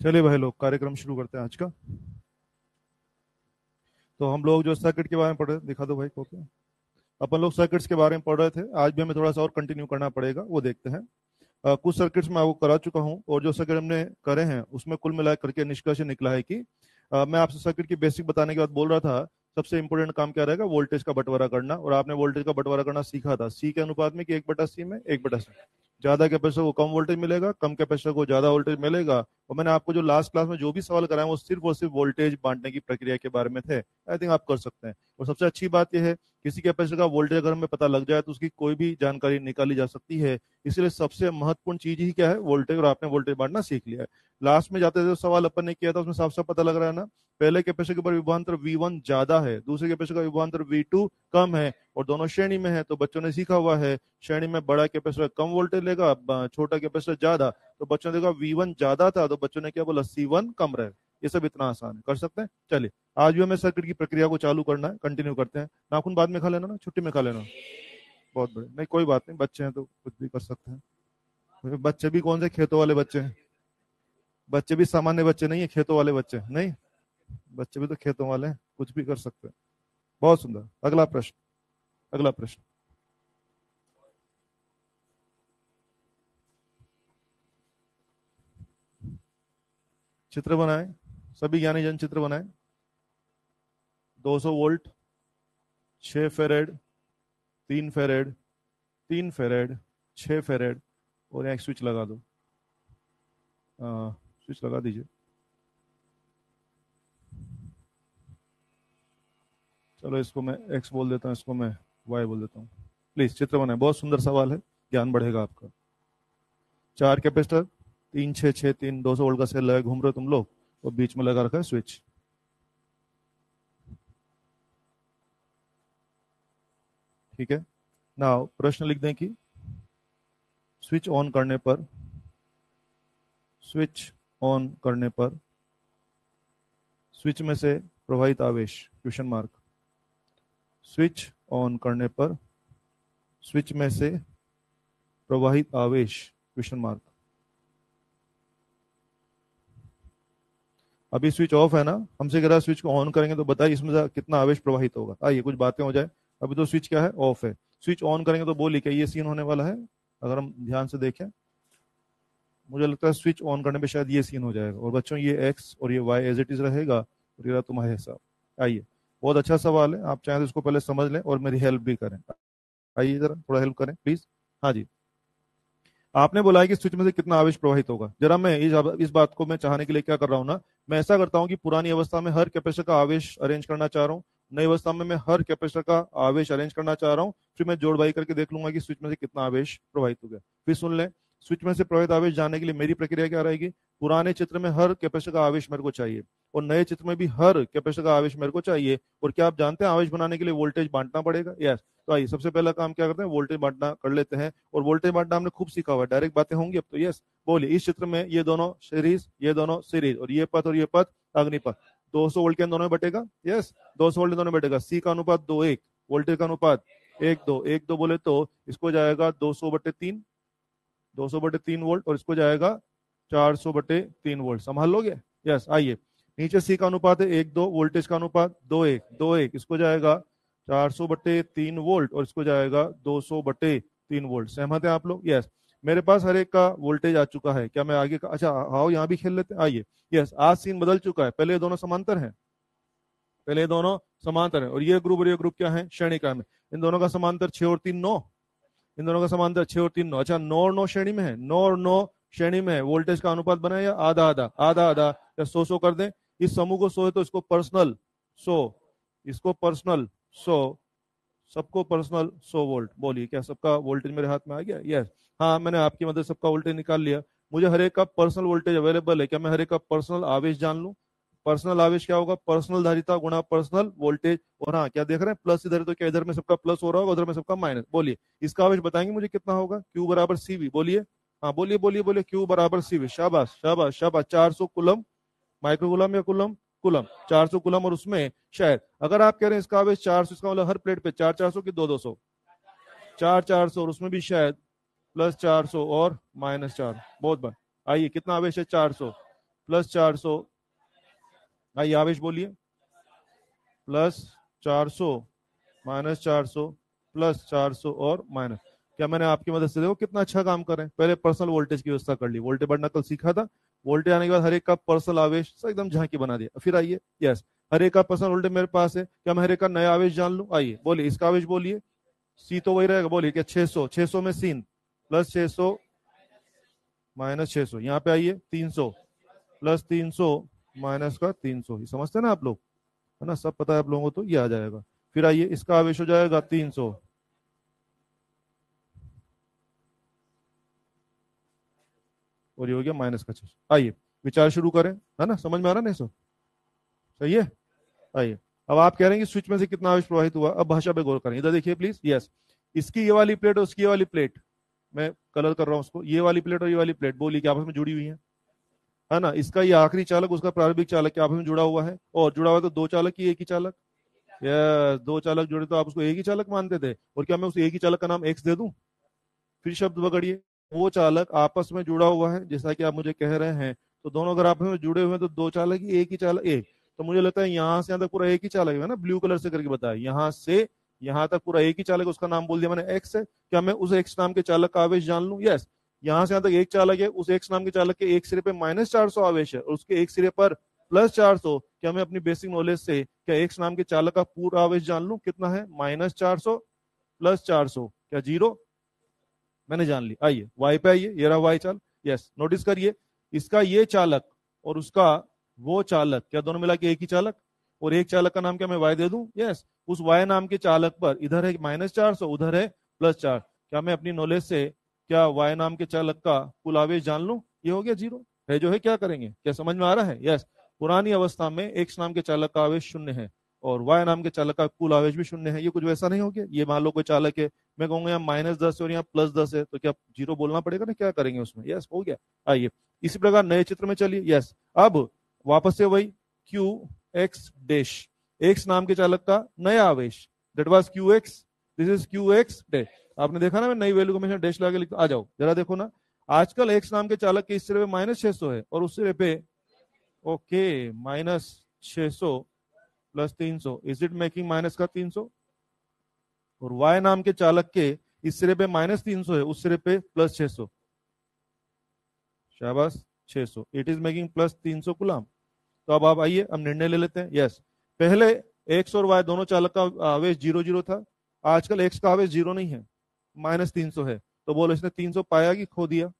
चलिए भाई लोग, कार्यक्रम शुरू करते हैं आज का। तो हम लोग जो सर्किट के बारे में पढ़ रहे, दिखा दो भाई कॉपी। अपन लोग सर्किट्स के बारे में पढ़ रहे थे, आज भी हमें थोड़ा सा और कंटिन्यू करना पड़ेगा, वो देखते हैं। कुछ सर्किट्स मैं आपको करा चुका हूं, और जो सर्किट हमने करे हैं उसमें कुल मिला करके निष्कर्ष निकला है कि मैं आपसे सर्किट की बेसिक बताने के बाद बोल रहा था सबसे इंपॉर्टेंट काम क्या रहेगा, वोल्टेज का बंटवारा करना। और आपने वोल्टेज का बंटवारा करना सीखा था सी के अनुपात में कि 1/C में 1/C। ज्यादा कैपेसिटर को कम वोल्टेज मिलेगा, कम कैपेसिटर को ज्यादा वोल्टेज मिलेगा। और मैंने आपको जो लास्ट क्लास में जो भी सवाल कराए वो सिर्फ और सिर्फ वोल्टेज बांटने की प्रक्रिया के बारे में थे। आई थिंक आप कर सकते हैं। और सबसे अच्छी बात यह है, किसी कैपेसिटर का वोल्टेज अगर हमें पता लग जाए तो उसकी कोई भी जानकारी निकाली जा सकती है। इसलिए सबसे महत्वपूर्ण चीज ही क्या है, वोल्टेज। और आपने वोल्टेज बांटना सीख लिया है। लास्ट में जाते जो सवाल अपन ने किया था उसमें साफ साफ पता लग रहा है ना, पहले कैपेसिटर के ऊपर विभवांतर V1 ज्यादा है, दूसरे कैपेसिटर का विभवांतर V2 कम है, और दोनों श्रेणी में है। तो बच्चों ने सीखा हुआ है, श्रेणी में बड़ा कैपेसिटर कम वोल्टेज लेगा, छोटा कैपेसिटर ज्यादा। तो बच्चों ने देखा V1 ज्यादा था तो बच्चों ने क्या बोला, C1 कम रहे। ये सब इतना आसान है, कर सकते हैं। चलिए, आज भी हमें सर्किट की प्रक्रिया को चालू करना है, कंटिन्यू करते हैं। नाखून बाद में खा लेना ना, छुट्टी में खा लेना। बहुत बड़े नहीं, कोई बात नहीं, बच्चे हैं तो कुछ भी कर सकते हैं। बच्चे भी कौन से खेतों वाले बच्चे हैं, बच्चे भी सामान्य बच्चे नहीं है, खेतों वाले बच्चे नहीं, बच्चे भी तो खेतों वाले हैं, कुछ भी कर सकते हैं। बहुत सुंदर। अगला प्रश्न, अगला प्रश्न। चित्र बनाएं, सभी ज्ञानी जन चित्र बनाएं। 200 वोल्ट, 6 फेरेड, 3 फेरेड, 3 फेरेड, 6 फेरेड, और यहाँ एक स्विच लगा दो। स्विच लगा दीजिए। चलो इसको मैं एक्स बोल देता हूँ, इसको मैं वाई बोल देता हूँ। प्लीज चित्र बनाए, बहुत सुंदर सवाल है, ज्ञान बढ़ेगा आपका। 4 कैपेसिटर, 3 6 6 3, 200 वोल्ट का सेल लगा घूम रहे हो तुम लोग, और बीच में लगा रखा है स्विच। ठीक है ना, प्रश्न लिख दें कि स्विच ऑन करने पर, स्विच ऑन करने पर स्विच में से प्रवाहित आवेश, क्वेश्चन मार्क। स्विच ऑन करने पर स्विच में से प्रवाहित आवेश, क्वेश्चन मार्क। अभी स्विच ऑफ है ना, हमसे कह रहा है स्विच को ऑन करेंगे तो बताइए इसमें से कितना आवेश प्रवाहित होगा। आइए कुछ बातें हो जाए। अभी तो स्विच क्या है, ऑफ है। स्विच ऑन करेंगे तो बोलिए क्या ये सीन होने वाला है। अगर हम ध्यान से देखें, मुझे लगता है स्विच ऑन करने पे शायद ये सीन हो जाएगा, और बच्चों ये एक्स और ये वाई एज इट इज रहेगा, और ये तुम्हारे हिसाब। आइए, बहुत अच्छा सवाल है, आप चाहें तो इसको पहले समझ लें और मेरी हेल्प भी करें। आइए जरा थोड़ा हेल्प करें प्लीज। हाँ जी, आपने बोला है कि स्विच में से कितना आवेश प्रवाहित होगा। जरा मैं इस बात को मैं चाहने के लिए क्या कर रहा हूँ ना, मैं ऐसा करता हूँ कि पुरानी अवस्था में हर कैपेसिटर का आवेश अरेंज करना चाह रहा हूँ, नई अवस्था में मैं हर कैपेसिटर का आवेश अरेंज करना चाह रहा हूँ। फिर मैं जोड़ बाई करके देख लूंगा कि स्विच में से कितना आवेश प्रवाहित हो गया। फिर सुन लें, स्विच में से प्रवाहित आवेश जानने के लिए मेरी प्रक्रिया क्या रहेगी। पुराने चित्र में हर कैपेसिटर का आवेश मेरे को चाहिए, और नए चित्र में भी हर कैपेसिटर का आवेश मेरे को चाहिए। और क्या आप जानते हैं आवेश बनाने के लिए वोल्टेज बांटना पड़ेगा। यस, तो आइए सबसे पहला काम क्या करते हैं, वोल्टेज बांटना कर लेते हैं। और वोल्टेज बांटना हमने खूब सीखा हुआ है, डायरेक्ट बातें होंगी अब तो। यस बोलिए, इस चित्र में ये दोनों सीरीज, ये दोनों सीरीज, और ये पथ अग्निपथ। 200 वोल्ट के इन दोनों में बटेगा। यस, 200 वोल्ट इन दोनों में बटेगा। सी का अनुपात 2:1, वोल्टेज का अनुपात 1:2, 1:2 बोले तो इसको जाएगा 200/3, 200/3 वोल्ट, और इसको जाएगा 400/3 वोल्ट। संभाल लोगे। यस, आइए नीचे सी का अनुपात है 1:2, वोल्टेज का अनुपात 2:1, 2:1, इसको जाएगा 400/3 वोल्ट, और इसको जाएगा 200/3 वोल्ट। सहमत है आप लोग। यस, मेरे पास हर एक का वोल्टेज आ चुका है। क्या मैं आगे का, अच्छा आओ यहाँ भी खेल लेते हैं। आइए, यस, आज सीन बदल चुका है। पहले ये दोनों समांतर हैं, पहले ये दोनों समांतर है, और ये ग्रुप और ये ग्रुप क्या है, श्रेणी में। इन दोनों का समांतर 6 और 3 9, इन दोनों का समांतर 6 और 3 9। अच्छा 9 और 9 श्रेणी में है, 9 और 9 श्रेणी में है। वोल्टेज का अनुपात बनाए या आधा आधा, आधा आधा, या 100 कर दें। इस समूह को 100 है तो इसको पर्सनल 100, इसको पर्सनल 100, सबको पर्सनल 100 वोल्ट। बोलिए क्या सबका वोल्टेज मेरे हाथ में आ गया। यस, हाँ मैंने आपकी मदद सबका वोल्टेज निकाल लिया। मुझे हर एक का पर्सनल वोल्टेज अवेलेबल है। क्या मैं हर एक का पर्सनल आवेश जान लूं। पर्सनल आवेश क्या होगा, पर्सनल धारिता गुणा पर्सनल वोल्टेज। और हाँ क्या देख रहे हैं, प्लस इधर, तो क्या इधर में सबका प्लस हो रहा होगा, उधर में सबका माइनस। बोलिए इसका आवेश बताएंगे मुझे कितना होगा। क्यू बराबर सीवी। बोलिए, हाँ बोलिए बोलिए बोलिए, क्यू बराबर सीवी। शाबाश शाबाश शाबाश। 400 कुलम, माइक्रो कुलम या कुलम, कुलम 400 कुलम। और उसमें शायद अगर आप कह रहे हैं इसका आवेश 400, इसका मतलब हर प्लेट पे 400 की 200, 400, और उसमें भी शायद +400 और -4। बहुत बार। आइए कितना आवेश है, 400। प्लस 400, आइए आवेश बोलिए, प्लस 400 माइनस 400 प्लस 400 और माइनस। क्या मैंने आपकी मदद से, देखो कितना अच्छा काम कर रहे हैं, पहले पर्सनल वोल्टेज की व्यवस्था कर ली, वोल्टेज बढ़ना कल सीखा था, वोल्टेज आने के बाद हर एक का पर्सनल आवेश एकदम झांकी बना दिया। फिर आइए, यस, हर एक का पर्सनल वोल्टेज मेरे पास है, क्या मैं हर एक का नया आवेश जान लूं? आइए बोलिए, इसका आवेश बोलिए, सी तो वही रहेगा, बोलिए क्या 600, 600 में सीन प्लस 600 माइनस 600, यहाँ पे आइए 300 प्लस 300 माइनस का 300, ये समझते हैं ना आप लोग, है ना, सब पता है आप लोगों को, तो ये आ जाएगा। फिर आइए, इसका आवेश हो जाएगा 300 और ये हो गया माइनस का 600। आइए विचार शुरू करें, है ना, समझ में आ रहा नहीं सो, सही है। आइए, अब आप कह रहे हैं कि स्विच में से कितना आवेश प्रवाहित हुआ, अब भाषा पे गौर करें, इधर देखिए प्लीज, यस, इसकी ये वाली प्लेट और उसकी ये वाली प्लेट, मैं कलर कर रहा हूं उसको, ये वाली प्लेट और ये वाली प्लेट बोली कि आपस में जुड़ी हुई है ना, इसका ये आखिरी चालक उसका प्रारंभिक चालक के आपस में जुड़ा हुआ है, और जुड़ा हुआ तो दो चालक की एक ही चालक, यस, दो चालक जुड़े तो आप उसको एक ही चालक मानते थे, और क्या मैं उस एक ही चालक का नाम एक्स दे दूं? फिर शब्द पकड़िए, वो चालक आपस में जुड़ा हुआ है, जैसा कि आप मुझे कह रहे हैं, तो दोनों अगर आपस में जुड़े हुए हैं तो दो चालक ही, एक ही चालक एक, तो मुझे लगता है यहां से यहां तक पूरा एक ही चालक है ना, ब्लू कलर से करके बताया, यहां से यहां तक पूरा एक ही चालक, उसका नाम बोल दिया मैंने एक्स है, क्या मैं उस एक्स नाम के चालक का आवेश जान लूं? यस, यहां से यहां तक एक चालक है, उस एक्स नाम के चालक के एक सिरे पे माइनस 400 आवेश है और उसके एक सिरे पर प्लस 400, क्या मैं अपनी बेसिक नॉलेज से क्या एक्स नाम के चालक का पूरा आवेश जान लूं? कितना है? माइनस 400 प्लस 400, क्या जीरो? मैंने जान ली। आइए वाई पे आइए, ये रहा वाई चाल, यस, नोटिस करिए, इसका ये चालक और उसका वो चालक, क्या दोनों मिला के एक ही चालक, और एक चालक का नाम क्या मैं वाई दे दूं? यस, उस वाई नाम के चालक पर इधर है माइनस 400, उधर है प्लस 4, क्या मैं अपनी नॉलेज से क्या वाई नाम के चालक का कुल आवेश जान लूं? ये हो गया जीरो, है जो है, क्या करेंगे, क्या समझ में आ रहा है? यस, पुरानी अवस्था में एक्स नाम के चालक का आवेश शून्य है और वाई नाम के चालक का कुल आवेश भी शून्य है, ये कुछ वैसा नहीं हो गया, ये मान लो कोई चालक है, मैं कहूंगा यहाँ -10 और यहाँ +10 है, तो क्या जीरो बोलना पड़ेगा ना, क्या करेंगे उसमें? यस, हो गया। आइए इसी प्रकार नए चित्र में चलिए, यस, अब वापस से वही क्यू एक्स डैश, एक्स नाम के चालक का नया आवेश, that was Q x, this is Q x dash, आपने देखा ना मैं नई वैल्यू को हमेशा डैश लगा के लिखता, आ जाओ जरा देखो ना, आजकल एक्स नाम के चालक के इस सिरे पे -600 है और उस सिरे पे, okay, -600 plus 300, is it making minus का 300, और y नाम के चालक के इस सिरे पे -300 है, उस सिरे पे प्लस 600, शाबाश, 600, इट इज मेकिंग प्लस 300 गुलाम। तो अब आप आइए, अब निर्णय ले लेते हैं। यस, पहले x और y दोनों चालक का आवेश 0 0 था, आजकल x का आवेश 0 नहीं है, -300 है, तो बोलो इसने 300 पाया कि खो दिया?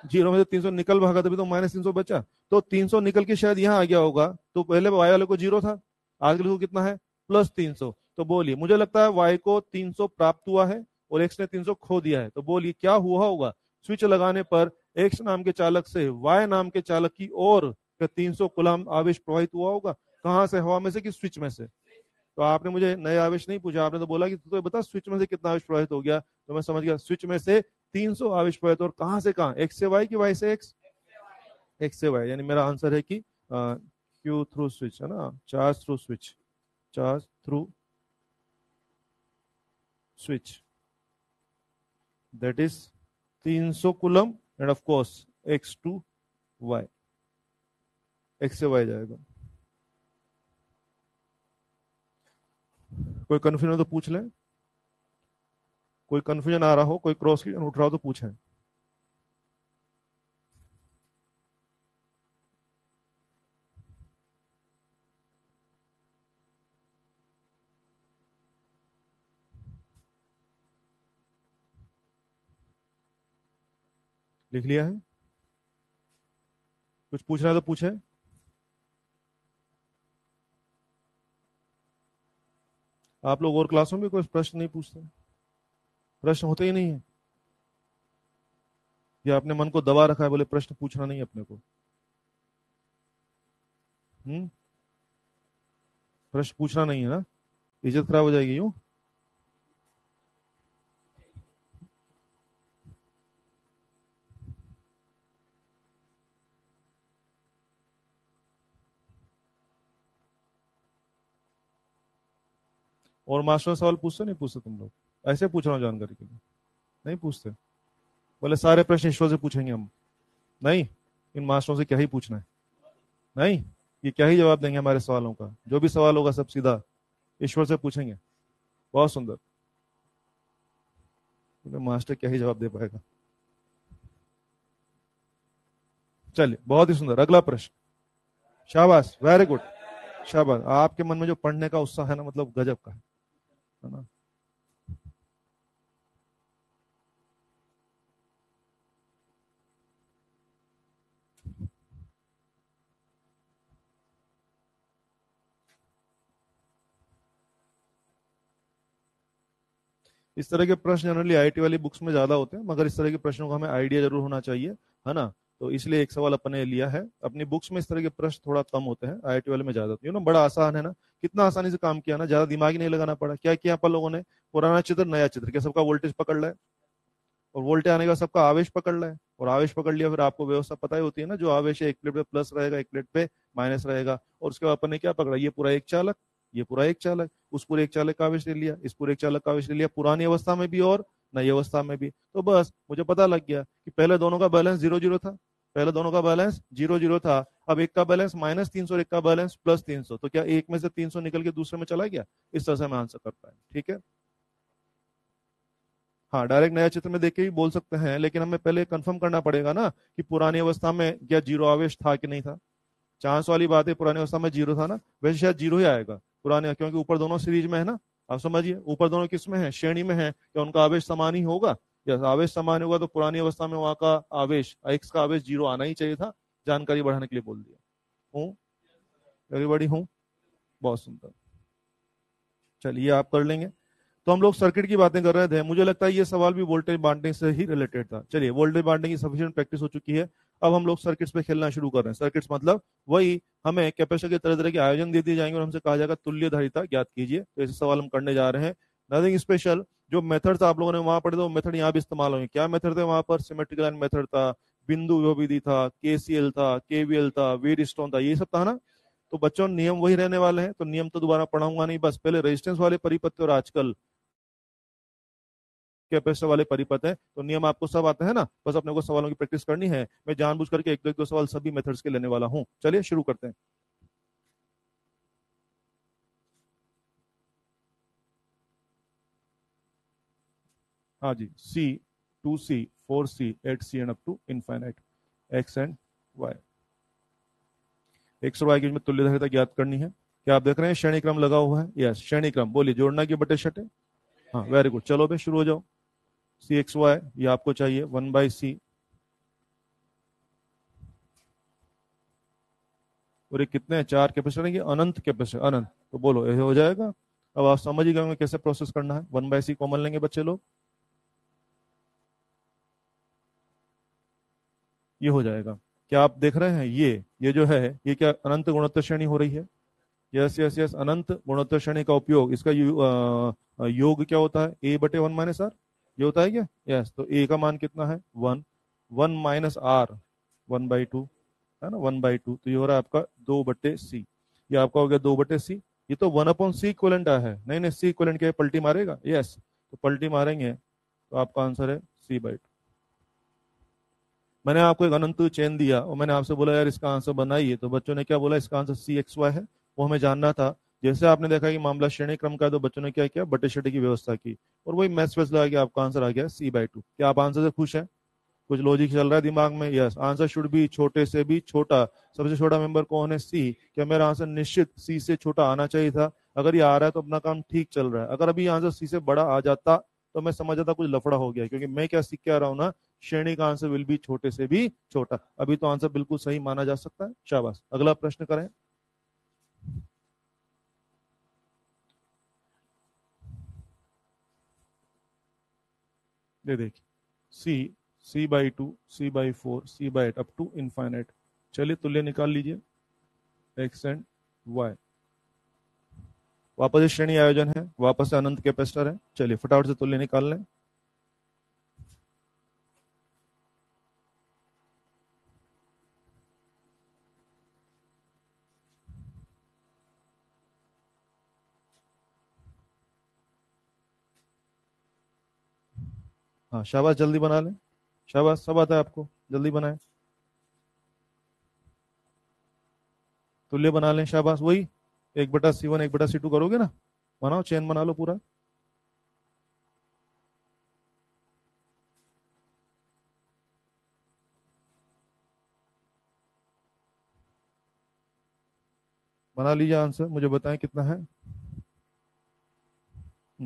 जीरो में से 300 निकल भागा तभी तो -300 बचा, तो 300 निकल के शायद यहाँ आ गया होगा, तो पहले y वाले को 0 था, आगे को कितना है? +300, तो बोलिए, मुझे लगता है y को 300 प्राप्त हुआ है और x ने 300 खो दिया है, तो बोलिए क्या हुआ होगा? स्विच लगाने पर x नाम के चालक से y नाम के चालक की ओर 300 कूलम आवेश प्रवाहित हुआ होगा, कहां से? हवा में से कि स्विच में से? तो आपने मुझे नए आवेश नहीं पूछा, आपने तो बोला कि तू तो बता स्विच में से कितना आवेश प्रवाहित हो गया, तो मैं समझ गया स्विच में से 300 आवेश प्रवाहित, और कहां से कहां? एक्स से वाई की वाई से एक्स? एक्स से वाई, यानी मेरा आंसर है कि क्यू थ्रू स्विच, है ना, charge through switch, charge through switch, that is 300 coulomb, and of course X to Y, X से वाई जाएगा। कोई कंफ्यूजन तो पूछ लें, कोई कंफ्यूजन आ रहा हो, कोई क्रॉस उठ रहा हो तो पूछें। लिख लिया है? कुछ पूछना है तो पूछे। आप लोग और क्लासों में कोई प्रश्न नहीं पूछते, प्रश्न होते ही नहीं है, या अपने मन को दबा रखा है, बोले प्रश्न पूछना नहीं अपने को? प्रश्न पूछना नहीं है ना, इज्जत खराब हो जाएगी यूं। और मास्टर सवाल पूछते नहीं पूछते तुम लोग? ऐसे पूछ रहा हूँ जानकारी के लिए, नहीं पूछते? बोले सारे प्रश्न ईश्वर से पूछेंगे हम, नहीं, इन मास्टरों से क्या ही पूछना है। नहीं, ये क्या ही जवाब देंगे हमारे सवालों का? जो भी सवाल होगा सब सीधा ईश्वर से पूछेंगे। बहुत सुंदर। क्योंकि मास्टर क्या ही जवाब दे पाएगा। चलिए, बहुत ही सुंदर। अगला प्रश्न। शाबाश, वेरी गुड। शाबाश, आपके मन में जो पढ़ने का उत्साह है ना, मतलब गजब का है ना। इस तरह के प्रश्न जनरली आईआईटी वाली बुक्स में ज्यादा होते हैं, मगर इस तरह के प्रश्नों का हमें आइडिया जरूर होना चाहिए, है ना। तो इसलिए एक सवाल अपने लिया है। अपनी बुक्स में इस तरह के प्रश्न थोड़ा कम होते हैं, आईआईटी वाले में ज्यादा होते हैं। बड़ा आसान है ना, कितना आसानी से काम किया ना, ज्यादा दिमाग ही नहीं लगाना पड़ा। क्या किया अपन लोगों ने? पुराना चित्र नया चित्र, क्या सबका वोल्टेज पकड़ रहा है? और वोल्टेज आने का सबका आवेश पकड़ रहा है, और आवेश पकड़ लिया, फिर आपको व्यवस्था पता ही होती है ना, जो आवेश है एक प्लेट पे प्लस रहेगा, एक प्लेट पे माइनस रहेगा। और उसके बाद अपन ने क्या पकड़ा? ये पूरा एक चालक, ये पूरा एक चालक, उस पूरे एक चालक का आवेश ले लिया, इस पूरे एक चालक का आवेश ले लिया, पुरानी अवस्था में भी और नई अवस्था में भी। तो बस मुझे पता लग गया कि पहले दोनों का बैलेंस 0 0 था, पहले दोनों का बैलेंस 0 0 था। अब एक का बैलेंस -300 और एक का बैलेंस +300, तो क्या एक में से 300 निकल के दूसरे में चला गया? इस तरह से हम आंसर कर पाए। ठीक है। हाँ, डायरेक्ट नया चित्र में देख के भी बोल सकते हैं, लेकिन हमें पहले कंफर्म करना पड़ेगा ना कि पुरानी अवस्था में क्या जीरो आवेश था कि नहीं था। चांस वाली बात है, पुरानी अवस्था में जीरो था ना, वैसे शायद जीरो ही आएगा पुराने, क्योंकि ऊपर दोनों सीरीज में है ना। आप समझिए, ऊपर दोनों किस में है? श्रेणी में है। क्या उनका आवेश समान ही होगा? यस, आवेश समान होगा, तो पुरानी अवस्था में वहां का आवेश एक्स का आवेश जीरो आना ही चाहिए था। जानकारी बढ़ाने के लिए बोल दिया। हूँ? एवरीबॉडी हूँ? बहुत सुंदर। चलिए, आप कर लेंगे। तो हम लोग सर्किट की बातें कर रहे थे, मुझे लगता है ये सवाल भी वोल्टेज बांटने से ही रिलेटेड था। चलिए, वोल्टेज बांटने की सफिशिएंट प्रैक्टिस हो चुकी है। अब हम लोग सर्किट्स पे खेलना शुरू कर रहे हैं। सर्किट्स मतलब वही, हमें कैपेसिटर के तरह तरह के आयोजन दे दिए जाएंगे और हमसे कहा जाएगा तुल्य धारिता ज्ञात कीजिए। तो ऐसे सवाल हम करने जा रहे हैं। Nothing special. जो मेथड्स आप लोगों ने वहां पढ़े थे, वो मेथड यहाँ भी इस्तेमाल होंगे। क्या मेथड थे वहां पर? सिमेट्रिकल लाइन मेथड था, बिंदु विभव था, केसीएल था, केवीएल था, वीडस्टोन था, ये सब था ना। तो बच्चों, नियम वही रहने वाले हैं, तो नियम तो दोबारा पढ़ाऊंगा नहीं। बस पहले रेजिस्टेंस वाले परिपथ और आजकल कैपेसिटर वाले परिपथ है, तो नियम आपको सब आते हैं ना। बस अपने को सवालों की प्रैक्टिस करनी है। मैं जानबूझ करके एक दो सवाल सभी मेथड्स के लेने वाला हूं। चलिए शुरू करते हैं। हाँ जी, C, 2C, 4C, 8C and up to infinite, X and Y. X और वाई की में तुल्य धारिता ज्ञात करनी है। क्या आप देख रहे हैं श्रेणी क्रम लगा हुआ है? यस, श्रेणी क्रम। बोलिए, जोड़ना की बटे छठे। हाँ, वेरी गुड। चलो भाई, शुरू हो जाओ। सी एक्स वाई, ये आपको चाहिए 1/C। और ये कितने हैं? 4 कैपेसिटर है, ये अनंत कैपेसिटर, अनंत। तो बोलो, ये हो जाएगा। अब आप समझ ही गए कैसे प्रोसेस करना है। 1/C कॉमन लेंगे बच्चे लोग, ये हो जाएगा। क्या आप देख रहे हैं? ये जो है, ये क्या अनंत गुणोत्तर श्रेणी हो रही है? यस यस यस, अनंत गुणोत्तर श्रेणी का उपयोग, इसका योग क्या होता है? A/1 - R, ये होता है क्या? यस। तो ए का मान कितना है? 1। 1 - R, 1/2, है ना, 1/2। तो ये हो रहा है आपका 2/C। ये आपका हो गया 2/C। ये तो 1/C इक्वलेंट है। नहीं नहीं, C इक्वलेंट क्या है? पलटी मारेगा। यस, तो पलटी मारेंगे तो आपका आंसर है C/2। मैंने आपको एक अनंत चेन दिया और मैंने आपसे बोला यार इसका आंसर बनाइए, तो बच्चों ने क्या बोला? इसका आंसर CXY है। वो हमें जानना था। जैसे आपने देखा कि मामला श्रेणी क्रम का है, तो बच्चों ने क्या किया? बटे छठे की व्यवस्था की, और वही मैथ्स वेस लगा के आपका आंसर आ गया C/2। क्या आप आंसर से खुश हैं? कुछ लॉजिक चल रहा है दिमाग में? यस, आंसर शुड बी छोटे से भी छोटा। सबसे छोटा मेंबर कौन है? C। क्या मेरा आंसर निश्चित C से छोटा आना चाहिए था? अगर ये आ रहा है तो अपना काम ठीक चल रहा है। अगर अभी आंसर C से बड़ा आ जाता तो मैं समझ जाता कुछ लफड़ा हो गया, क्योंकि मैं क्या सीख के आ रहा हूं ना, श्रेणी का आंसर विल बी छोटे से भी छोटा। अभी तो आंसर बिल्कुल सही माना जा सकता है। शाबाश, अगला प्रश्न करें। ये देखिए, C, C/2, C/4, C/8 up to infinite. चलिए तुल्य निकाल लीजिए, एक्स एंड वाई। वापस से श्रेणी आयोजन है, वापस से अनंत कैपेसिटर है। चलिए फटाफट से तुल्य निकाल लें। हाँ शाबाश, जल्दी बना लें। शाबाश, सब आता है आपको, जल्दी बनाएं। तुल्य बना लें, शाबाश। वही 1/C1 1/C2 करोगे ना, बनाओ, चेन बना लो पूरा। बना लीजिए आंसर, मुझे बताएं कितना है।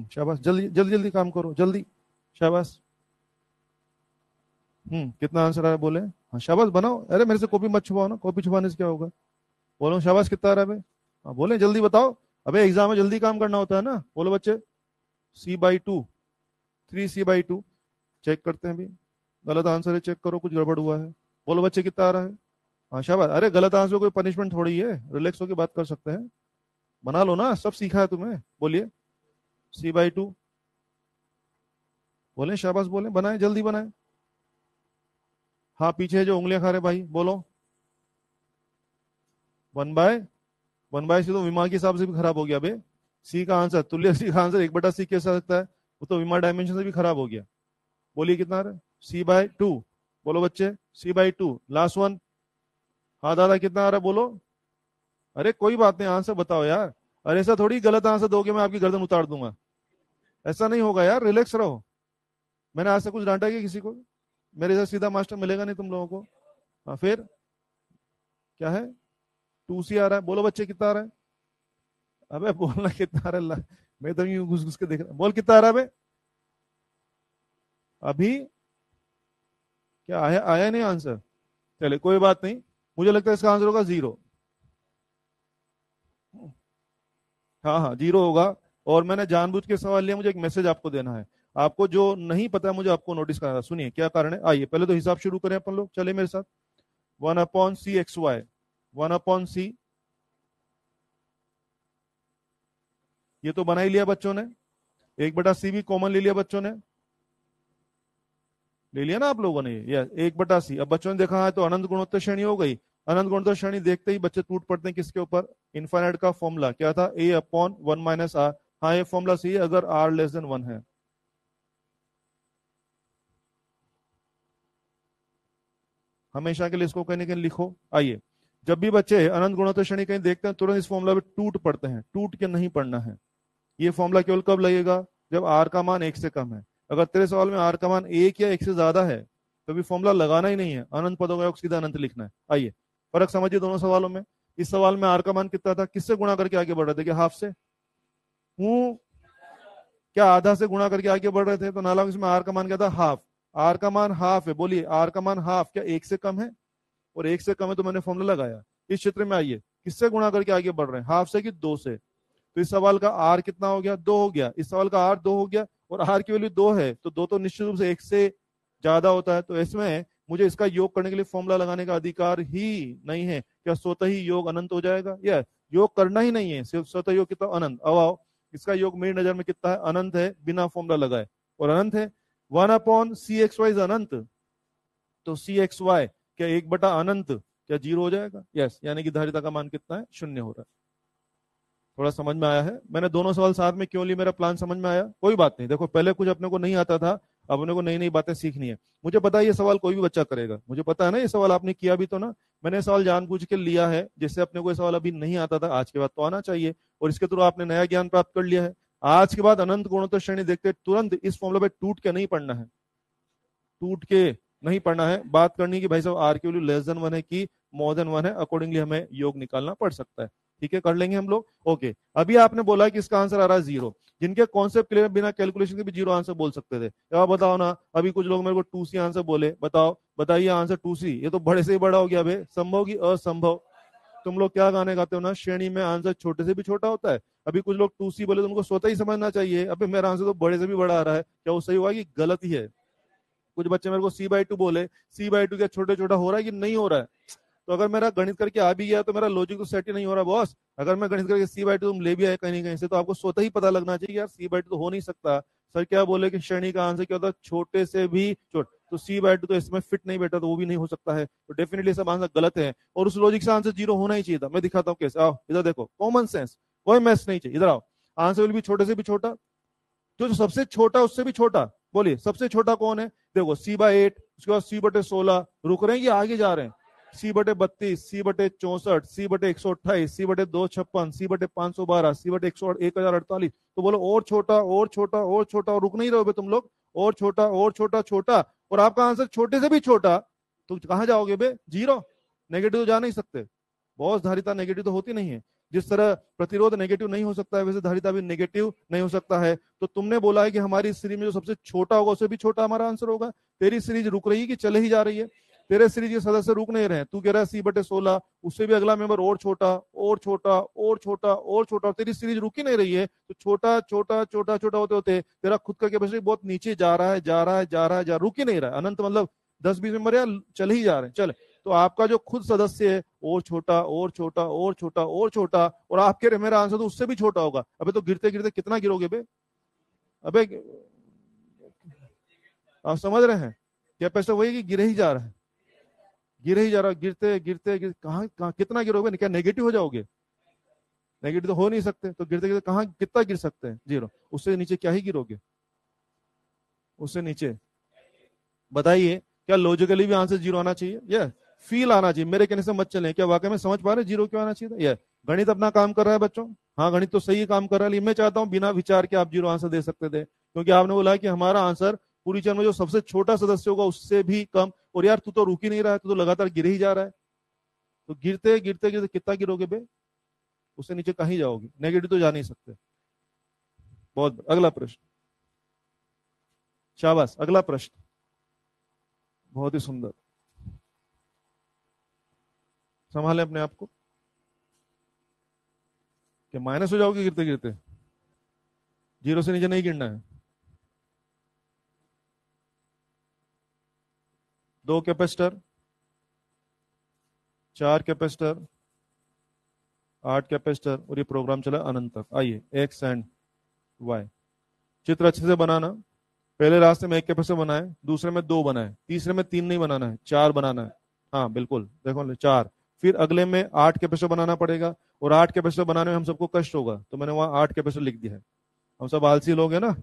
शाबाश, जल्दी जल्दी जल्दी काम करो, जल्दी, शाबाश। कितना आंसर आया बोले? हाँ शाबाश, बनाओ। अरे मेरे से कॉपी मत छुपाओ ना, कॉपी छुपाने से क्या होगा। बोलो शाबाश, कितना आ रहा है भाई? हाँ बोले, जल्दी बताओ। अबे एग्जाम में जल्दी काम करना होता है ना, बोलो बच्चे। C/2, 3C/2। चेक करते हैं अभी, गलत आंसर है, चेक करो कुछ गड़बड़ हुआ है। बोलो बच्चे, कितना आ रहा है? हाँ शाबाश। अरे गलत आंसर कोई पनिशमेंट थोड़ी है, रिलैक्स होकर बात कर सकते हैं। बना लो ना, सब सीखा है तुम्हें। बोलिए C/2। बोले शाबाश, बोले, बनाए, जल्दी बनाए। हाँ पीछे जो उंगलियां खा रहे भाई, बोलो। 1/1 से तो विमा के हिसाब से भी खराब हो गया बे। सी का आंसर, तुल्य सी का आंसर 1/C कैसे आ सकता है? वो तो विमा डायमेंशन से भी खराब हो गया। बोलिए कितना आ रहा है? C/2। बोलो बच्चे, C/2, लास्ट वन। हाँ दादा, कितना आ रहा है बोलो। अरे कोई बात नहीं, आंसर बताओ यार। अरे ऐसा थोड़ी गलत आंसर दोगे मैं आपकी गर्दन उतार दूंगा, ऐसा नहीं होगा यार, रिलैक्स रहो। मैंने आज से कुछ डांटा क्या किसी को? मेरे साथ सीधा मास्टर मिलेगा नहीं तुम लोगों को। हाँ फिर क्या है? 2C आ रहा है, बोलो बच्चे कितना आ रहा है? अबे बोलना कितना आ रहा है मैं तो यूं घुस घुस के देख रहा, बोल कितना आ रहा है बे? अभी क्या आया? आया नहीं आंसर? चले कोई बात नहीं, मुझे लगता है इसका आंसर होगा 0। हाँ हाँ 0 होगा। और मैंने जानबूझ के सवाल लिया, मुझे एक मैसेज आपको देना है। आपको जो नहीं पता है मुझे आपको नोटिस करना था। सुनिए क्या कारण है, आइए पहले तो हिसाब शुरू करें अपन लोग, चले मेरे साथ। 1/CXY, 1/C, ये तो बना ही लिया बच्चों ने। 1/C भी कॉमन ले लिया बच्चों ने, ले लिया ना आप लोगों ने ये 1/C। अब बच्चों ने देखा है तो अनंत गुणोत्तर श्रेणी हो गई। अनंत गुणोत्तर श्रेणी देखते ही बच्चे टूट पड़ते हैं किसके ऊपर? इनफाइनाइट का फॉर्मूला क्या था? A/1 - R। हाँ ये फॉर्मूला सही है अगर R <1 है। हमेशा के लिए इसको कहीं ना कहीं लिखो। आइए, जब भी बच्चे अनंत गुणोत्तर श्रेणी कहीं देखते हैं तुरंत इस फॉर्मूला पे टूट पड़ते हैं, टूट के नहीं पढ़ना है। ये फॉर्मूला केवल कब लगेगा? जब आर का मान 1 से कम है। अगर तेरे सवाल में आर का मान 1 या 1 से ज्यादा है तो भी फॉर्मूला लगाना ही नहीं है, अनंत पदों का योग सीधा अनंत लिखना है। आइए फर्क समझिए दोनों सवालों में। इस सवाल में आर का मान कितना था, किससे गुणा करके आगे बढ़ रहे थे? क्या हाफ से? हूँ, क्या आधा से गुणा करके आगे बढ़ रहे थे? तो नाला इसमें आर का मान क्या था? हाफ। आर का मान हाफ है, बोलिए आर का मान हाफ, क्या 1 से कम है? और 1 से कम है तो मैंने फॉर्मूला लगाया। इस क्षेत्र में आइए, किससे गुणा करके आगे बढ़ रहे हैं? हाफ से कि 2 से? तो इस सवाल का आर कितना हो गया? 2 हो गया। इस सवाल का आर 2 हो गया, और आर की वैल्यू 2 है तो 2 तो निश्चित रूप से 1 से ज्यादा होता है। तो इसमें मुझे इसका योग करने के लिए फॉर्मूला लगाने का अधिकार ही नहीं है। क्या स्वतः ही योग अनंत हो जाएगा? या योग करना ही नहीं है, सिर्फ स्वतः योग कितना? अनंत। अब आओ, इसका योग मेरी नजर में कितना है? अनंत है, बिना फॉर्मूला लगाए, और अनंत है। 1/CXY अनंत, तो CXY क्या 1/अनंत क्या 0 हो जाएगा? यस, यानी कि धारिता का मान कितना है? 0 हो रहा है। थोड़ा समझ में आया है? मैंने दोनों सवाल साथ में क्यों ली, मेरा प्लान समझ में आया? कोई बात नहीं, देखो पहले कुछ अपने को नहीं आता था, अब अपने को नई नई बातें सीखनी है। मुझे पता है ये सवाल कोई भी बच्चा करेगा, मुझे पता है ना, ये सवाल आपने किया भी तो ना। मैंने सवाल जानबूझ के लिया है, जिससे अपने को ये सवाल अभी नहीं आता था, आज के बाद तो आना चाहिए, और इसके थ्रू आपने नया ज्ञान प्राप्त कर लिया है। आज के बाद अनंत गुणोत्तर श्रेणी देखते तुरंत इस फॉर्मूला पे टूट के नहीं पढ़ना है, टूट के नहीं पढ़ना है। बात करनी कि भाई साहब आर की वैल्यू <1 है कि <1 है, अकॉर्डिंगली हमें योग निकालना पड़ सकता है। ठीक है, कर लेंगे हम लोग। ओके, अभी आपने बोला कि इसका आंसर आ रहा है 0। जिनके कॉन्सेप्ट क्लियर, बिना कैलकुलेशन के भी 0 आंसर बोल सकते थे, अब बताओ ना। अभी कुछ लोग मेरे को 2C आंसर बोले, बताओ बताइए आंसर 2C, ये तो बड़े से ही बड़ा हो गया भाई, संभव की असंभव। तुम लोग क्या गाने गाते हो ना, श्रेणी में आंसर छोटे से भी छोटा होता है। अभी कुछ लोग 2C बोले तो उनको स्वतः ही समझना चाहिए, अभी मेरा आंसर तो बड़े से भी बड़ा आ रहा है, क्या वो सही हुआ कि गलत ही है? कुछ बच्चे मेरे को C/2 बोले, C/2 क्या छोटे छोटा हो रहा है कि नहीं हो रहा है? तो अगर मेरा गणित करके आ भी गया तो मेरा लॉजिक तो सेट ही नहीं हो रहा बॉस। अगर मैं गणित करके C/2 तुम ले भी आए कहीं कहीं से, तो आपको स्वतः ही पता लगना चाहिए यार C/2 तो हो नहीं सकता। सर क्या बोले कि श्रेणी का आंसर क्या होता है? छोटे से भी छोट, तो C/2 तो इसमें फिट नहीं बैठा, तो वो भी नहीं हो सकता है, तो डेफिनेटली सब आंसर गलत है। और उस लॉजिक से आंसर 0 होना ही चाहिए था। मैं दिखाता हूँ कैसे, आओ इधर देखो, कॉमन सेंस, कोई मैथ्स नहीं चाहिए, इधर आओ। आंसर विल भी छोटे से भी छोटा, जो सबसे छोटा उससे भी छोटा। बोलिए सबसे छोटा कौन है? देखो C/8, उसके बाद C/16, रुक रहे हैं कि आगे जा रहे हैं? C/32, C/64, C/128, C/256, C/512, C/1048। तो बोलो और छोटा और छोटा और छोटा, और रुक नहीं रहोगे तुम लोग, और छोटा और छोटा छोटा, और आपका आंसर छोटे से भी छोटा, तो कहां जाओगे बे? जीरो। नेगेटिव तो जा नहीं सकते, बहुत धारिता नेगेटिव तो होती नहीं है। जिस तरह प्रतिरोध नेगेटिव नहीं हो सकता है, वैसे धारिता भी नेगेटिव नहीं हो सकता है। तो तुमने बोला है कि हमारी सीरीज में जो सबसे छोटा होगा उससे भी छोटा हमारा आंसर होगा। तेरी सीरीज रुक रही है कि चले ही जा रही है? तेरे सीरीज के सदस्य रुक नहीं रहे, तू कह रहा है C/16, उससे भी अगला मेंबर और छोटा और छोटा और छोटा और छोटा, और तेरी सीरीज रुक ही नहीं रही है। तो छोटा छोटा छोटा छोटा होते होते तेरा खुद का कैपेसिटी बहुत नीचे जा रहा है, जा रहा है, जा रहा है, रुक ही नहीं रहा है। अनंत मतलब 10-20 मेंबर या चले ही जा रहे हैं, चल। तो आपका जो खुद सदस्य है और छोटा और छोटा और छोटा और छोटा, और आप कह रहे मेरा आंसर तो उससे भी छोटा होगा। अबे तो गिरते गिरते कितना गिरोगे बे? अबे आप समझ रहे हैं? कैपेसिटर वही कि गिरे ही जा रहा है, गिरे ही जा रहा है, गिरते गिरते कहां कितना गिरोगे? क्या नेगेटिव हो जाओगे? नेगेटिव तो हो नहीं सकते, तो गिरते गिरते कहां कितना गिर सकते हैं? जीरो। उससे नीचे क्या ही गिरोगे? उससे नीचे बताइए, क्या लॉजिकली भी आंसर जीरो आना चाहिए? या फील आना चाहिए? मेरे कहने से मत चलें, क्या वाकई में समझ पा रहे जीरो क्यों आना चाहिए? या गणित अपना काम कर रहा है बच्चों? हाँ, गणित तो सही काम कर रहा है। मैं चाहता हूं बिना विचार के आप जीरो आंसर दे सकते थे, क्योंकि आपने बोला कि हमारा आंसर पूरी चरण में जो सबसे छोटा सदस्य होगा उससे भी कम। और यार तू तो रुक ही नहीं रहा है, तू तो लगातार गिर ही जा रहा है। तो गिरते गिरते गिरते कितना गिरोगे बे? उससे नीचे कहीं जाओगे, नेगेटिव तो जा नहीं सकते। बहुत। अगला प्रश्न। शाबाश, अगला प्रश्न बहुत ही सुंदर। संभालें अपने आप को, कि माइनस हो जाओगे गिरते गिरते। जीरो से नीचे नहीं गिरना है। 2 कैपेसिटर, 4 कैपेसिटर, 8 कैपेसिटर, और ये प्रोग्राम चला अनंत तक। आइए एक्स एंड वाई चित्र अच्छे से बनाना। पहले रास्ते में 1 कैपेसिटर बनाए, दूसरे में 2 बनाए, तीसरे में 3 नहीं बनाना है, 4 बनाना है। हाँ बिल्कुल, देखो 4। फिर अगले में 8 कैपेसिटर बनाना पड़ेगा, और 8 कैपेसिटर बनाने में हम सबको कष्ट होगा, तो मैंने वहां 8 कैपेसिटर लिख दिया है। हम सब आलसी लोग हैं ना,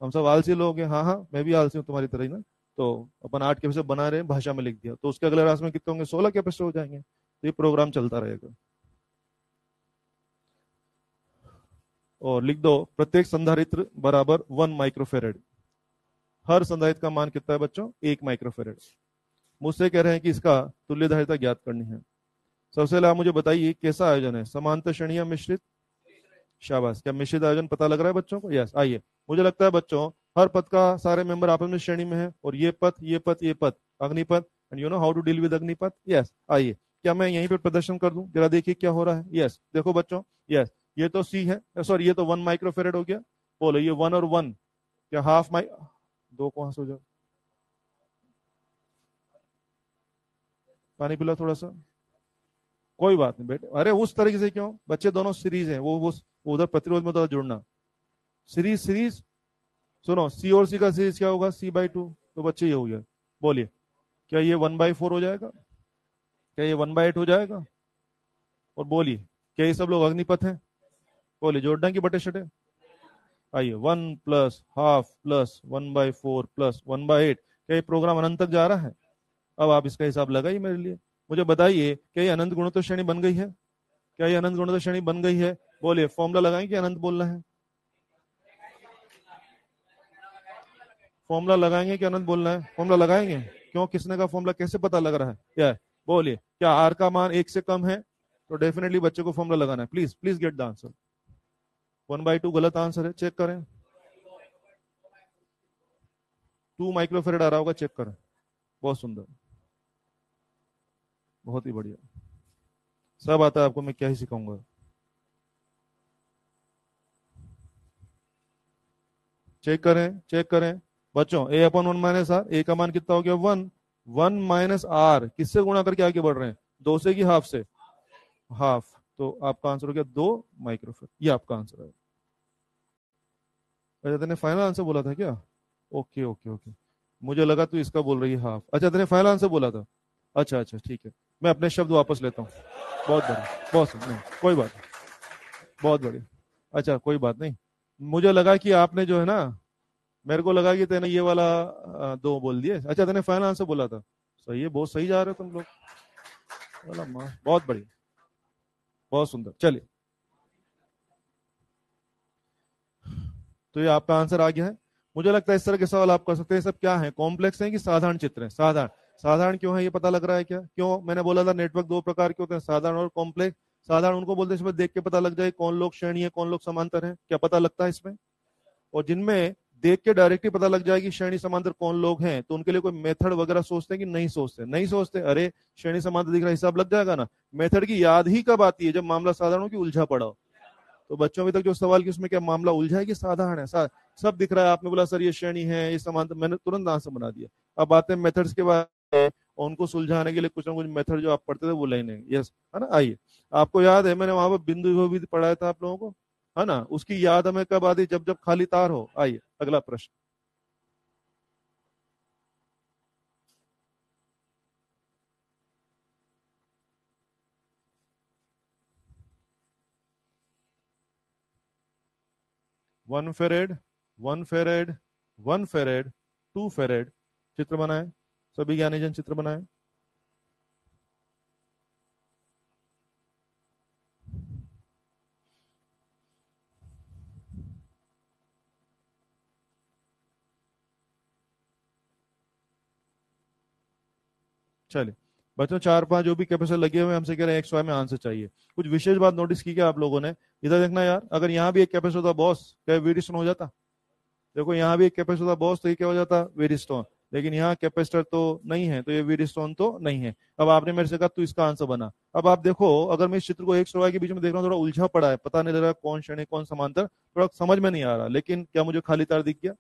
हम सब आलसी लोग हैं। हाँ हाँ, मैं भी आलसी हूँ तुम्हारी तरह ही ना। तो अपन 8 कैपेसिटर बना रहे हैं, भाषा में लिख दिया, तो उसके अगले रास्ते में कितने होंगे? 16 कैपेसिटर हो जाएंगे। तो ये प्रोग्राम चलता रहेगा। और लिख दो प्रत्येक संधारित्र बराबर 1 माइक्रोफेरेड। हर संधारित्र का मान कितना है बच्चों? 1 माइक्रोफेरेड। मुझसे कह रहे हैं कि इसका तुल्य धारिता ज्ञात करनी है। सबसे पहले आप मुझे बताइए कैसा आयोजन है? समांतर श्रेणी या मिश्रित? शाबाश, क्या मिश्रित आयोजन पता लग रहा है बच्चों को? यस। आइए, मुझे लगता है बच्चों हर पद का सारे मेंबर आपस में श्रेणी में है, और ये पद ये पद ये पद अग्निपद, and you know how to deal with अग्निपद। यस। आइए, क्या मैं यहीं पर प्रदर्शन कर दूं? जरा देखिए क्या हो रहा है। यस, देखो बच्चों, यस, ये तो सी है, सॉरी ये तो 1 माइक्रोफेरेड हो गया। बोलो ये 1 और 1 क्या हाफ माइक? 2 कहां से हो जाए? पानी पिला थोड़ा सा। कोई बात नहीं बेटे, अरे उस तरीके से क्यों? बच्चे दोनों सीरीज हैं, वो उधर प्रतिरोध में तो जुड़ना। सीरीज सीरीज सुनो, सी और सी का सीरीज क्या होगा? C/2। तो बच्चे ये हो गया। बोलिए, क्या ये 1/4 हो जाएगा? क्या ये 1/8 हो जाएगा? और बोलिए, क्या ये सब लोग अग्निपथ हैं? बोलिए, जोड़ना की बटे शटे? आइए, 1 प्लस हाफ प्लस 1/4 प्लस 1/8। क्या ये प्रोग्राम अनंत तक जा रहा है? अब आप इसका हिसाब लगाइए मेरे लिए। मुझे बताइए, क्या ये अनंत गुणोत्तर श्रेणी बन गई है? क्या ये अनंत गुणोत्तर श्रेणी बन गई है? बोलिए, फॉर्मूला लगाएंगे, अनंत बोलना है। फॉर्मूला लगाएंगे कि अनंत बोलना है? फॉर्मूला लगाएंगे। क्यों? किसने का फॉर्मूला? कैसे पता लग रहा है? क्या है? बोलिए, क्या आर का मान 1 से कम है? तो डेफिनेटली बच्चे को फॉर्मूला लगाना है। Please please get the answer. 1/2 गलत आंसर है, चेक करें। 2 माइक्रोफेरेड आ रहा होगा, चेक करें। बहुत सुंदर, बहुत ही बढ़िया। सब आता है आपको, मैं क्या ही सिखाऊंगा। चेक करें, चेक करें बच्चों। A/1 - R, A का मान कितना हो गया? 1। 1 - R किससे गुणा करके आगे बढ़ रहे हैं? 2 से कि हाफ से? हाफ। तो आपका आंसर हो गया 2 माइक्रोफेरेड। ये आपका आंसर है। अच्छा, तेने फाइनल आंसर बोला था क्या? ओके ओके ओके, मुझे लगा तू इसका बोल रही है हाफ। अच्छा, तेने फाइनल आंसर बोला था। अच्छा अच्छा, ठीक है, मैं अपने शब्द वापस लेता हूँ। बहुत बढ़िया, बहुत नहीं, कोई बात नहीं, बहुत बढ़िया। अच्छा, कोई बात नहीं। मुझे लगा कि आपने जो है ना, मेरे को लगा कि तेने ये वाला 2 बोल दिए। अच्छा, तेने फाइनल आंसर बोला था। सही है, बहुत सही जा रहे हो तुम लोग। बहुत बढ़िया, बहुत सुंदर। चलिए, तो ये आपका आंसर आ गया है। मुझे लगता है इस तरह के सवाल आप कर सकते हैं। सब क्या है, कॉम्प्लेक्स है कि साधारण चित्र है? साधारण। साधारण क्यों है ये पता लग रहा है क्या? क्यों मैंने बोला था नेटवर्क दो प्रकार के होते हैं, साधारण और कॉम्प्लेक्स। साधारण उनको बोलते हैं इसमें देख के पता लग जाए कौन लोग श्रेणी है कौन लोग समांतर है, क्या पता लगता है इसमें? और जिनमें देख के डायरेक्टली पता लग जाएगी श्रेणी समांतर कौन लोग हैं, तो उनके लिए कोई मेथड वगैरह सोचते हैं कि नहीं सोचते? नहीं सोचते। अरे श्रेणी समांतर दिख रहा है, हिसाब लग जाएगा ना। मेथड की याद ही कब आती है? जब मामला साधारण हो कि उलझा पड़ा हो। तो बच्चों अभी तक जो सवाल की उसमें क्या मामला उलझा है कि साधारण है? सब दिख रहा है। आपने बोला सर ये श्रेणी है ये समांतर, मैंने तुरंत आंसर बना दिया। अब आते हैं मेथड्स के बारे में, और उनको सुलझाने के लिए कुछ ना कुछ मेथड जो आप पढ़ते थे वो लेने। यस, है ना। आइए, आपको याद है मैंने वहां पर बिंदु विभव भी पढ़ाया था आप लोगों को, है ना। उसकी याद हमें कब आती? जब जब खाली तार हो। आइए अगला प्रश्न। One farad, one farad, one farad, two farad. चित्र बनाए, सभी ज्ञानीजन चित्र बनाए। चलिए बच्चों, चार पांच जो भी कैपेसिटर लगे हुए हैं हमसे कह रहे हैं 100 में आंसर चाहिए। कुछ विशेष बात नोटिस की क्या आप लोगों ने? इधर देखना यार, अगर यहाँ भी एक कैपेसिटर था बॉस, क्या वेरिएशन हो जाता? देखो यहाँ भी एक कैपेसिटर था बॉस, तो ये क्या हो जाता? वेरिस्टोन। लेकिन यहाँ कैपेसिटर तो नहीं है, तो ये वेरिस्टोन तो नहीं है। अब आपने मेरे से कहा तू इसका आंसर बना। अब आप देखो, अगर मैं इस चित्र को एक सौ के बीच में देख रहा हूँ, थोड़ा उलझा पड़ा है, पता नहीं लग रहा कौन श्रेणी कौन समांतर, थोड़ा समझ में नहीं आ रहा। लेकिन क्या मुझे खाली तार दिख गया?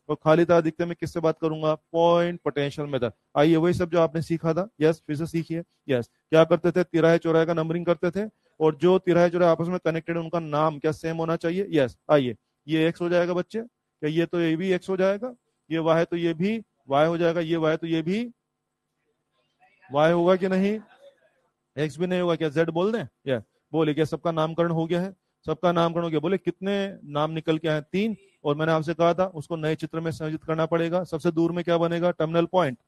तो खाली तार दिखते मैं किससे बात करूंगा? Point potential method. आइए वही सब जो आपने सीखा था, यस फिर से सीखिए। यस, क्या करते थे? तिराहे चौराहे का नंबरिंग करते थे, और जो तिराहे चौराहे आपस में कनेक्टेड उनका नाम क्या सेम होना चाहिए? यस। आइए, ये एक्स हो जाएगा बच्चे, क्या ये तो ये भी एक्स हो जाएगा, ये वाई है तो ये भी वाई हो जाएगा, ये वाई है तो ये भी वाई होगा कि नहीं? एक्स भी नहीं होगा, क्या जेड बोल दें? या बोले क्या सबका नामकरण हो गया है? सबका नामकरण हो गया। बोले कितने नाम निकल के आए? तीन। और मैंने आपसे कहा था उसको नए चित्र में संयोजित करना पड़ेगा। सबसे दूर में क्या बनेगा? Terminal point.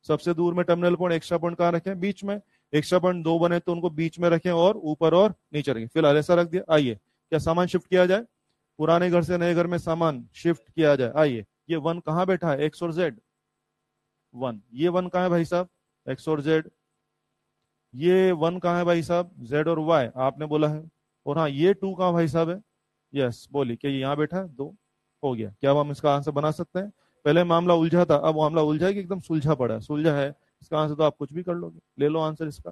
सबसे दूर में टर्मिनल पॉइंट, एक्स्ट्रा पॉइंट कहाँ रखें? बीच में। एक्स्ट्रा पॉइंट दो बने तो उनको बीच में रखें, और ऊपर और नीचे रखें। फिलहाल ऐसा रख दिया। आइए, क्या सामान शिफ्ट किया जाए? पुराने घर से नए घर में सामान शिफ्ट किया जाए। आइए, ये वन कहाँ बैठा है? एक्स और जेड। वन, ये वन कहाँ है भाई साहब? एक्स और जेड। ये वन कहाँ है भाई साहब? जेड और वाई, आपने बोला है। और हाँ, ये टू कहाँ भाई साहब है? यस, बोलिए, क्या ये यहाँ बैठा है? दो। हो गया। क्या अब हम इसका आंसर बना सकते हैं? पहले मामला उलझा था, अब मामला उलझा है कि एकदम सुलझा पड़ा है? सुलझा है। इसका आंसर तो आप कुछ भी कर लोगे, ले लो आंसर इसका।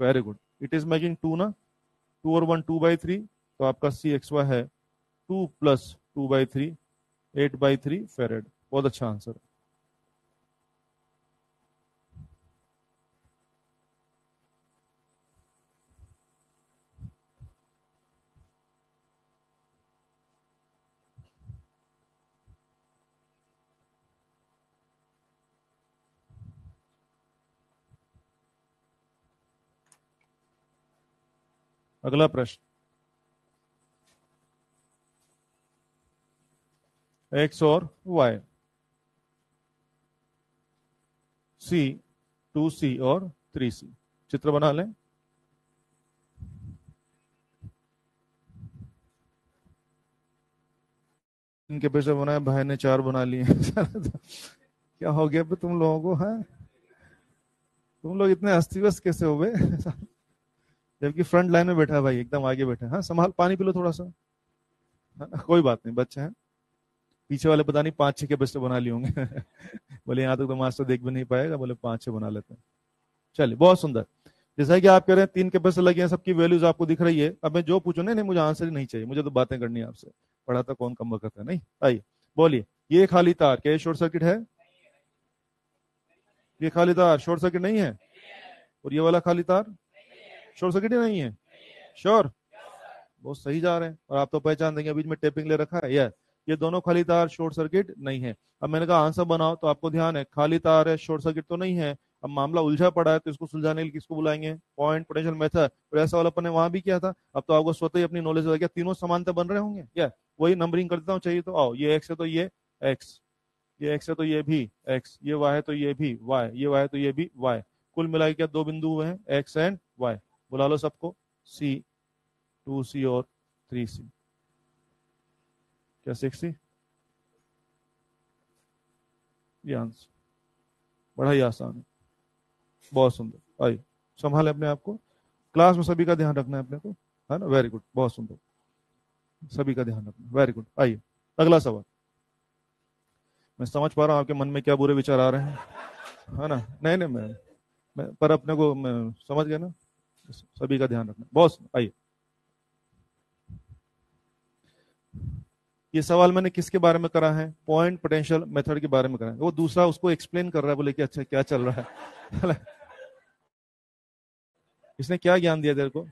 Very good, it is making two ना। टू और वन 2/3, तो आपका सी एक्स वाई है 2 + 2/3, 8/3 फेरेड। बहुत अच्छा आंसर। अगला प्रश्न, एक्स और वाई, सी, 2C और 3C। चित्र बना लें। इनके पैसे बनाए, भाई ने 4 बना लिए। क्या हो गया तुम लोगों को है? तुम लोग इतने अस्त व्यस्त कैसे हो गए? जबकि फ्रंट लाइन में बैठा है भाई, एकदम आगे बैठा है। हाँ संभाल, पानी पी लो थोड़ा सा। हाँ, कोई बात नहीं, बच्चे हैं। पीछे वाले पता नहीं 5-6 के पैसे बना लिए होंगे। बोले यहाँ तक तो मास्टर देख भी नहीं पाएगा, बोले 5-6 बना लेते हैं। चलिए, बहुत सुंदर। जैसा कि आप कह रहे हैं 3 कैपेसिटर लगे हैं, सबकी वैल्यूज आपको दिख रही है। अब मैं जो पूछूं नहीं, मुझे आंसर ही नहीं चाहिए, मुझे तो बातें करनी है आपसे। पढ़ाता कौन कम वक्त है नहीं। आइए बोलिए, ये खाली तार क्या ये शॉर्ट सर्किट है? ये खाली तार शॉर्ट सर्किट नहीं है? और ये वाला खाली तार शॉर्ट सर्किट ही नहीं है? श्योर? बहुत सही जा रहे हैं। और आप तो पहचान देंगे, बीच में टेपिंग ले रखा है। ये दोनों खाली तार शॉर्ट सर्किट नहीं है। अब मैंने कहा आंसर बनाओ, तो आपको ध्यान है खाली तार है, शॉर्ट सर्किट तो नहीं है। अब मामला उलझा पड़ा है, तो इसको सुलझाने के लिए किसको बुलाएंगे? Point potential method. और ऐसा वाला अपन ने वहां भी किया था। अब तो आपको स्वतः ही अपनी नॉलेज हो, तीनों समानता बन रहे होंगे क्या? वही नंबरिंग कर देता हूँ, चाहिए तो आओ, ये एक्स है तो ये एक्स, ये x है तो ये भी x, ये y है तो ये भी y, ये y है तो ये भी y। कुल मिला के क्या दो बिंदु हुए हैं x एंड y। बुला लो सबको, c, 2c और 3c। क्या 6c? ये आंसर बड़ा ही आसान है, बहुत सुंदर। आइए संभाले अपने आप को, क्लास में सभी का ध्यान रखना है अपने को, है ना। वेरी गुड, बहुत सुंदर, सभी का ध्यान रखना, वेरी गुड। आइए अगला सवाल। मैं समझ पा रहा हूँ आपके मन में क्या बुरे विचार आ रहे हैं, है ना। नहीं नहीं, मैं पर अपने को मैं समझ गया ना, सभी का ध्यान रखना, बहुत सुंदर। आइए, ये सवाल मैंने किसके बारे में करा है? पॉइंट पोटेंशियल मेथड के बारे में करा है। वो दूसरा उसको एक्सप्लेन कर रहा है, बोले कि अच्छा क्या चल रहा है इसने क्या ज्ञान दिया तेरे को?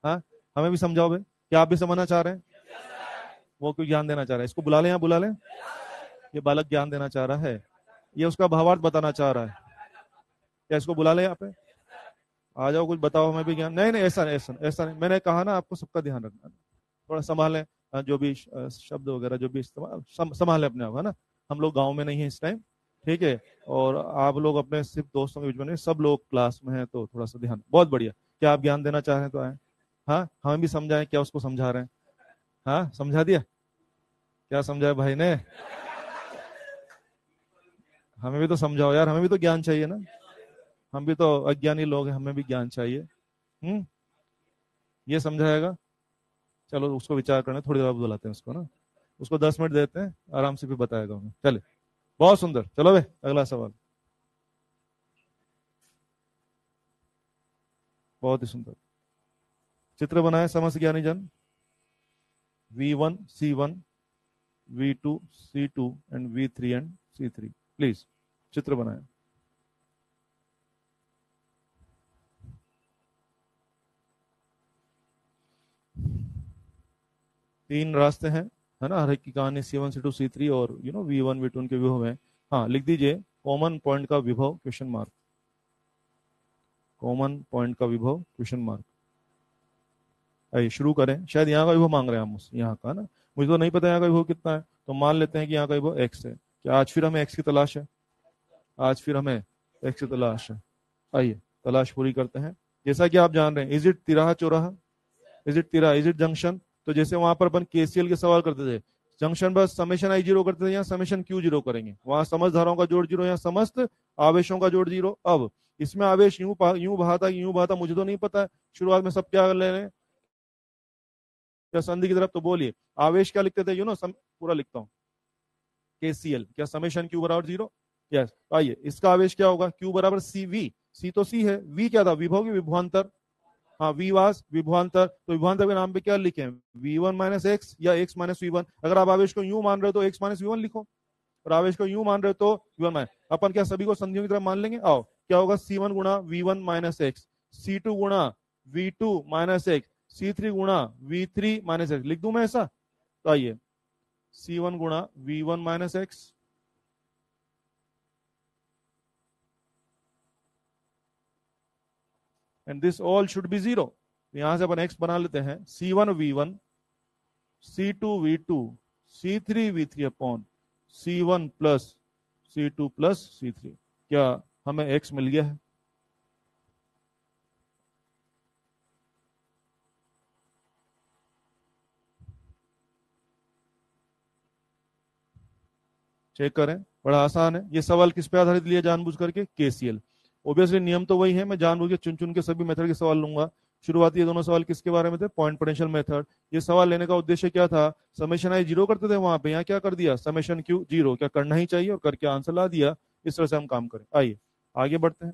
हाँ, हमें भी समझाओ भाई, क्या आप भी समझना चाह रहे हैं? वो क्यों ज्ञान देना चाह रहा है? इसको बुला लें, यहाँ बुला लें। ये बालक ज्ञान देना चाह रहा है, ये उसका भावार्थ बताना चाह रहा है। क्या इसको बुला लें यहाँ पे? आ जाओ, कुछ बताओ हमें भी ज्ञान। नहीं नहीं, ऐसा नहीं, ऐसा नहीं, मैंने कहा ना आपको सबका ध्यान रखना है। थोड़ा संभालें, जो भी शब्द वगैरह जो भी इस्तेमाल संभालें अपने आप, है ना। हम लोग गांव में नहीं है इस टाइम, ठीक है। और आप लोग अपने सिर्फ दोस्तों के बीच में नहीं, सब लोग क्लास में हैं, तो थोड़ा सा ध्यान। बहुत बढ़िया, क्या आप ज्ञान देना चाह रहे हैं तो आए। हाँ, हमें भी समझाएं, क्या उसको समझा रहे हैं? हाँ, समझा दिया। क्या समझाया भाई ने? हमें भी तो समझाओ यार, हमें भी तो ज्ञान चाहिए ना। हम भी तो अज्ञानी लोग हैं, हमें भी ज्ञान चाहिए। ये समझाएगा? चलो उसको विचार करने थोड़ी देर बुलाते हैं उसको ना, उसको 10 मिनट देते हैं, आराम से भी बताएगा हमें। चले, बहुत सुंदर। चलो भाई अगला सवाल, बहुत ही सुंदर चित्र बनाए समस्त ज्ञानी जन। V1 C1, V2 C2 and V3 and C3, please चित्र बनाए। तीन रास्ते हैं, है ना, हर एक की कहानी C1 C2 C3 और V1 V2 उनके विभव हैं। हाँ, लिख दीजिए कॉमन पॉइंट का विभव क्वेश्चन मार्क, कॉमन पॉइंट का विभव क्वेश्चन मार्क। आइए शुरू करें। शायद यहाँ का विभव मांग रहे हैं हम मुझसे, यहाँ का ना, मुझे तो नहीं पता यहाँ का विभव कितना है, तो मान लेते हैं कि यहाँ का विभव x है। क्या आज फिर हमें x की तलाश है? आज फिर हमें x की तलाश है। आइए तलाश पूरी करते हैं। जैसा कि आप जान रहे हैं, इज इट तिराहा चौराहा, इज इट तिराहा, इज इट जंक्शन। तो जैसे वहां पर अपन केसीएल के सवाल करते थे, जंक्शन पर समेशन आई जीरो करते थे, यहाँ समेशन क्यू जीरो करेंगे। वहां समस्त धाराओं का जोड़ जीरो, यहाँ समस्त आवेशों का जोड़ जीरो। अब इसमें आवेश यूं बहाता, मुझे तो नहीं पता है शुरुआत में सब क्या ले रहे हैं, क्या संधि की तरफ, तो बोलिए आवेश क्या लिखते थे, पूरा लिखता हूँ, केसीएल, क्या समेशन क्यू बराबर जीरो। यस, आइए इसका आवेश क्या होगा, क्यू बराबर सी वी, सी तो सी है, वी क्या था, विभव की विभवांतर। हाँ, वी वास विभवांतर, तो विभवांतर के नाम पे क्या लिखे, V1 माइनस एक्स या x माइनस V1। अगर आप आवेश को यूं मान रहे हो तो x माइनस V1 लिखो, और आवेश को यूं मान रहे हो तो V1 माइनस। अपन क्या सभी को संधियों की तरह मान लेंगे? आओ, क्या होगा, C1 गुणा V1 माइनस एक्स, C2 गुणा V2 माइनस एक्स, C3 गुणा V3 माइनस एक्स। लिख दूं मैं ऐसा? तो आइए C1 गुणा V1 minus x, and this all should be zero. यहां से अपन x बना लेते हैं, C1 V1, C2 V2, C3 V3 upon C1 plus C2 plus C3। क्या हमें x मिल गया है? चेक करें, बड़ा आसान है। ये सवाल किस पे आधारित लिया जानबूझ करके? केसीएल। ओब्वियसली नियम तो वही है, मैं जानबूझ के चुन चुन के सभी मेथड के सवाल लूंगा। शुरुआती ये दोनों सवाल किसके बारे में थे? Point potential method. ये सवाल लेने का उद्देश्य क्या था? समेशन आई जीरो करते थे वहां पे, यहाँ क्या कर दिया, समेशन क्यू जीरो। क्या करना ही चाहिए, और करके आंसर ला दिया। इस तरह से हम काम करें। आइए आगे बढ़ते हैं।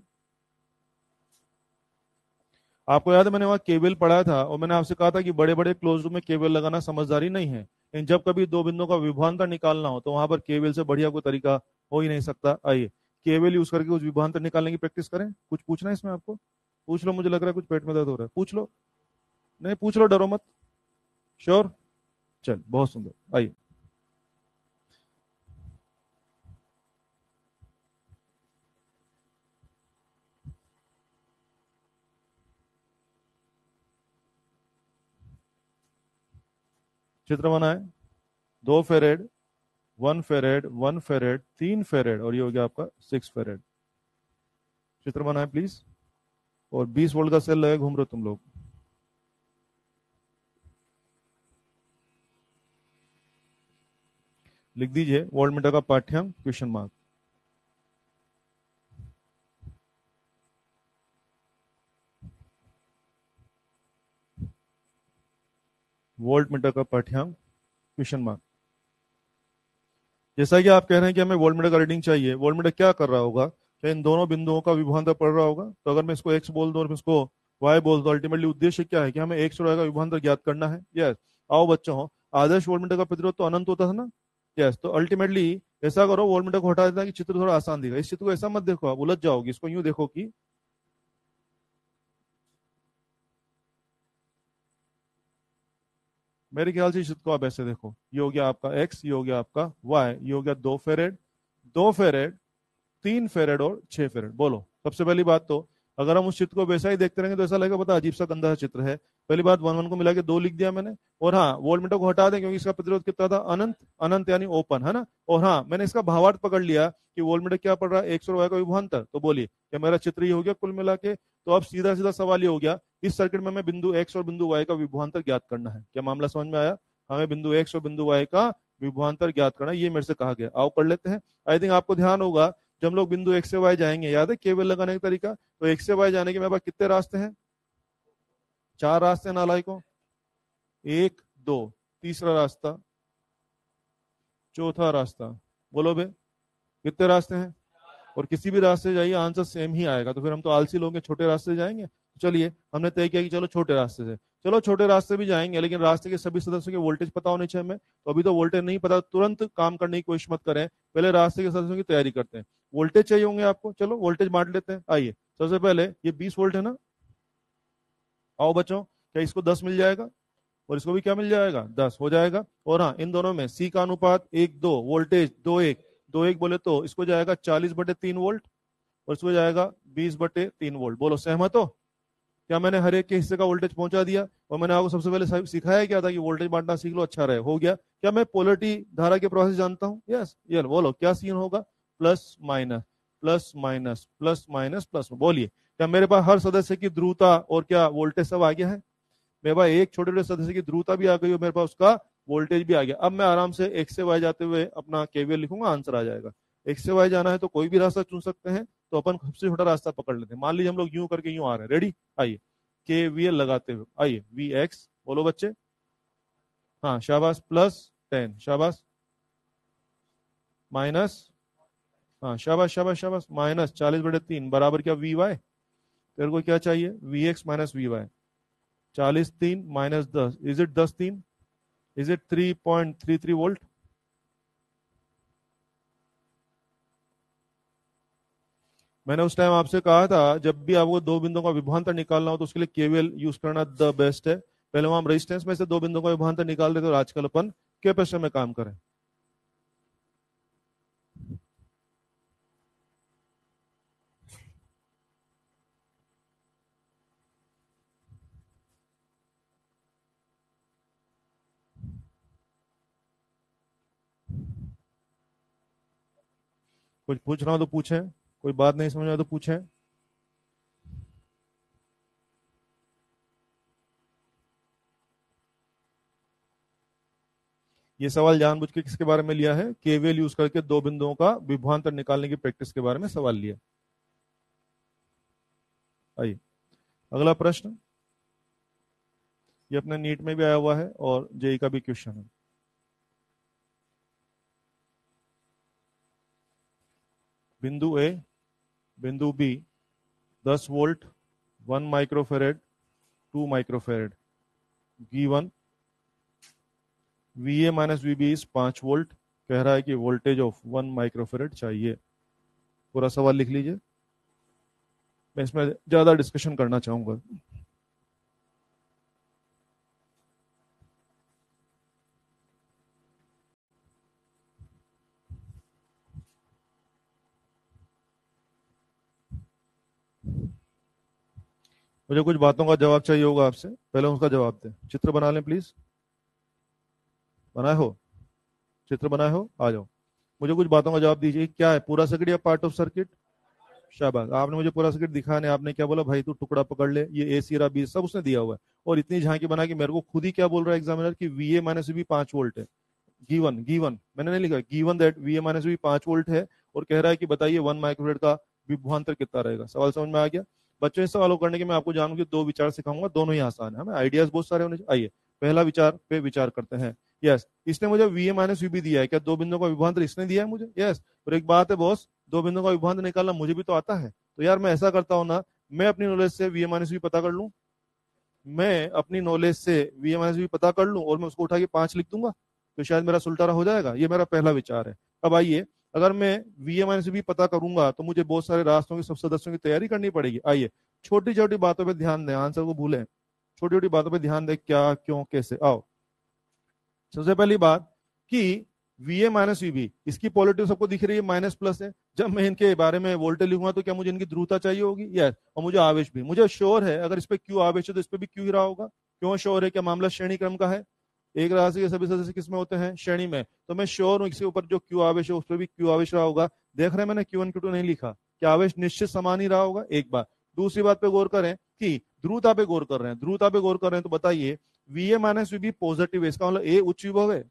आपको याद है मैंने वहां केबल पढ़ाया था, और मैंने आपसे कहा था कि बड़े बड़े क्लोज रूम में केबल लगाना समझदारी नहीं है, लेकिन जब कभी दो बिंदुओं का विभवांतर निकालना हो तो वहां पर केबल से बढ़िया कोई तरीका हो ही नहीं सकता। आइए केबल यूज करके उस विभवांतर निकालने की प्रैक्टिस करें। कुछ पूछना है इसमें आपको? पूछ लो, मुझे लग रहा है कुछ पेट में दर्द हो रहा है, पूछ लो। नहीं पूछ लो, डरो मत। श्योर? चल बहुत सुंदर। आइए चित्र बनाए। 2 फेरेड 1 फेरेड, 1 फेरेड, 3 फेरेड, और ये हो गया आपका 6 फेरेड। चित्र बनाए प्लीज। और 20 वोल्ट का सेल लगे, घूम रहे हो तुम लोग। लिख दीजिए वोल्ट मीटर का पाठ्यांक क्वेश्चन मार्क। वोल्ट मीटर का पाठ्यांक क्वेश्चन मार्क। जैसा कि आप कह रहे हैं कि हमें वोल्ट मीटर का रीडिंग चाहिए, वोल्ट मीटर क्या कर रहा होगा? क्या इन दोनों बिंदुओं का विभवांतर पड़ रहा होगा? तो अगर मैं इसको एक्स बोल दूं और इसको वाई बोल दूं, अल्टीमेटली उद्देश्य क्या है कि हमें एक्स और वाई का विभवांतर ज्ञात करना है। यस। आओ बच्चों, हो आदर्श वोल्ट मीटर का प्रतिरोध तो अनंत होता था ना। यस। तो अल्टीमेटली ऐसा करो, वोल्ट मीटर को हटा देता कि चित्र थोड़ा आसान दिखेगा। इस चित्र को ऐसा मत देखो, आप उलझ जाओगी। इसको यूं देखो कि मेरे ख्याल से इस चित्र को आप ऐसे देखो, ये हो गया आपका एक्स, ये हो गया आपका वाई, ये हो गया 2 फेरेड, 2 फेरेड, 3 फेरेड और 6 फेरेड। बोलो, सबसे पहली बात तो अगर हम उस चित्र को वैसा ही देखते रहेंगे तो ऐसा लगेगा पता अजीब सा गंदा सा चित्र है। पहली बात, 1 1 को मिला के 2 लिख दिया मैंने। और हाँ, वोल्ट मीटर को हटा दें क्योंकि इसका प्रतिरोध कितना था? अनंत। अनंत यानी ओपन, है ना। और हाँ, मैंने इसका भावार्थ पकड़ लिया कि वोल्ट मीटर क्या पड़ रहा है? एक्स और वाई का विभवांतर। तो बोलिए क्या मेरा चित्र ये हो गया कुल मिला के? तो अब सीधा सीधा सवाल ये हो गया, इस सर्किट में हमें बिंदु एक्स और बिंदु वाई का विभवांतर ज्ञात करना है। क्या मामला समझ में आया? हमें बिंदु एक्स और बिंदु वाई का विभवांतर ज्ञात करना है, ये मेरे से कहा गया। आओ कर लेते हैं। आई थिंक आपको ध्यान होगा, जब हम लोग बिंदु एक्स से वाई जाएंगे, याद है केवल लगाने का तरीका? तो एक्स से वाई जाने के मेरे पास कितने रास्ते हैं? 4 रास्ते हैं नालायकों। 1 2, तीसरा रास्ता, चौथा रास्ता। बोलो बे, कितने रास्ते हैं? और किसी भी रास्ते से जाइए आंसर सेम ही आएगा। तो फिर हम तो आलसी लोग हैं, छोटे रास्ते से जाएंगे। तो चलिए, हमने तय किया कि चलो छोटे रास्ते से। चलो छोटे रास्ते भी जाएंगे, लेकिन रास्ते के सभी सदस्यों के वोल्टेज पता होने चाहिए हमें। तो अभी तो वोल्टेज नहीं पता, तुरंत काम करने की कोशिश मत करें, पहले रास्ते के सदस्यों की तैयारी करते हैं। वोल्टेज चाहिए होंगे आपको, चलो वोल्टेज बांट लेते हैं। आइए, सबसे पहले ये 20 वोल्ट है ना। आओ बच्चों, क्या इसको 10 मिल जाएगा? और इसको भी क्या मिल जाएगा? 10 हो जाएगा। और हाँ, इन दोनों में सी का अनुपात 1 2, वोल्टेज 2 1, 2 1 बोले तो इसको जाएगा 40/3 वोल्ट, और इसको जाएगा 20/3 वोल्ट। बोलो सहमत हो? क्या मैंने हर एक के हिस्से का वोल्टेज पहुंचा दिया? और मैंने आपको सबसे पहले सिखाया क्या था कि वोल्टेज बांटना सीख लो, अच्छा रहे। हो गया। क्या मैं पोलरिटी धारा के प्रोसेस जानता हूँ? यस। ये बोलो क्या सीन होगा? Plus minus, plus minus, plus minus, plus. बोलिए, क्या मेरे पास हर सदस्य की ध्रुवता और क्या वोल्टेज सब आ गया है? मेरे पास एक छोटे छोटे सदस्य की ध्रुवता भी आ गई और मेरे पास उसका वोल्टेज भी आ गया। अब मैं आराम से एक्स से वाई जाते हुए अपना केवीएल लिखूंगा, आंसर आ जाएगा। एक्स से वाई जाना है तो कोई भी रास्ता चुन सकते हैं, तो अपन सबसे छोटा रास्ता पकड़ लेते हैं। मान लीजिए हम लोग यूं करके यूं आ रहे हैं। रेडी? आइए, केवीएल लगाते हुए आइए, वी एक्स बोलो बच्चे। हाँ शाबाश, +10, शाबाश, माइनस, हाँ शाबाश शाबाश शाबाश, -40/3 बराबर क्या? V Y. तेरे को क्या चाहिए? V X minus V Y. 40 3 -10, is it 10 3? Is it 3.33 volt? मैंने उस टाइम आपसे कहा था, जब भी आपको दो बिंदुओं का विभवांतर निकालना हो तो उसके लिए केवीएल यूज करना द बेस्ट है। पहले हम रेजिस्टेंस में से दो बिंदुओं का विभवांतर निकाल देते, और आजकल अपन कैपेसिटर में काम करें। कुछ पूछ रहा हो तो पूछें, कोई बात नहीं समझ में आए तो पूछें। ये सवाल जानबूझ के किसके बारे में लिया है? केवीएल यूज करके दो बिंदुओं का विभवांतर निकालने की प्रैक्टिस के बारे में सवाल लिया। आइए, अगला प्रश्न। ये अपने नीट में भी आया हुआ है और जेई का भी क्वेश्चन है। बिंदु ए, बिंदु B, 10 volt, 1 microfarad, 2 microfarad, given V A minus V B is 5 volt. कह रहा है कि वोल्टेज ऑफ 1 माइक्रोफेरेड चाहिए। पूरा सवाल लिख लीजिए, मैं इसमें ज्यादा डिस्कशन करना चाहूंगा। मुझे कुछ बातों का जवाब चाहिए होगा आपसे, पहले उसका जवाब दें। चित्र बना लें प्लीज। बनाए हो? चित्र बनाए हो, आ जाओ, मुझे कुछ बातों का जवाब दीजिए। क्या है, पूरा सर्किट या पार्ट ऑफ सर्किट? शाबाश, आपने मुझे पूरा सर्किट दिखा नहीं, आपने क्या बोला, भाई तू टुकड़ा पकड़ ले, ये ए सी रहा बी, सब उसने दिया हुआ है। और इतनी झांकी बना के मेरे को खुद ही क्या बोल रहा है एग्जामिनर की V A minus V 5 volt है। गिवन गिवन मैंने नहीं लिखा, given that V A minus V 5 volt है, और कह रहा है कि बताइए 1 माइक्रोफेड का विभवांतर कितना रहेगा। सवाल समझ में आ गया? बच्चों, इस सवाल को करने के मैं आपको जानूंगी 2 विचार सिखाऊंगा, दोनों ही आसान है, हमें आइडियाज बहुत सारे होने चाहिए। आइए पहला विचार पे विचार करते हैं। यस, इसने मुझे वी ए माइनस वी भी दिया है, क्या 2 बिंदुओं का विभवांतर इसने दिया है मुझे? यस। और एक बात है बॉस, 2 बिंदुओं का विभवांतर निकालना मुझे भी तो आता है, तो यार मैं ऐसा करता हूँ ना, मैं अपनी नॉलेज से वी ए माइनस वी पता कर लूँ, मैं अपनी नॉलेज से वी ए माइनस वी पता कर लूँ और मैं उसको उठा के 5 लिख दूंगा, तो शायद मेरा सुलटारा हो जाएगा। ये मेरा पहला विचार है। अब आइए, अगर मैं वी ए माइनस वी पता करूंगा तो मुझे बहुत सारे रास्तों के सब सदस्यों की तैयारी करनी पड़ेगी। आइए छोटी छोटी बातों पर ध्यान दें, आंसर को भूलें, छोटी छोटी बातों पर ध्यान दें, क्या क्यों कैसे। आओ, सबसे पहली बात कि V A minus V B, इसकी पॉजिटिव सबको दिख रही है, माइनस प्लस है। जब मैं इनके बारे में वोल्टेज लिखूंगा तो क्या मुझे इनकी ध्रुवता चाहिए होगी? यस। और मुझे आवेश भी, मुझे श्योर है अगर इस पे क्यू आवेश है तो इस पे भी क्यू ही रहा होगा। क्यों श्योर है? क्या मामला श्रेणी क्रम का है? एक राशि के सभी सदस्य किसमें होते हैं? श्रेणी में। तो मैं श्योर हूं इसके ऊपर जो क्यू आवेश है उस पर भी क्यू आवेश रहा होगा। देख रहे हैं मैंने Q1 Q2 नहीं लिखा, क्या आवेश निश्चित समान ही रहा होगा? एक बात। दूसरी बात पे गौर करें कि ध्रुवता पे गौर कर रहे हैं, ध्रुवता पे गौर कर रहे हैं, तो बताइए V A minus V B positive है, इसका मतलब ए उच्च विभव है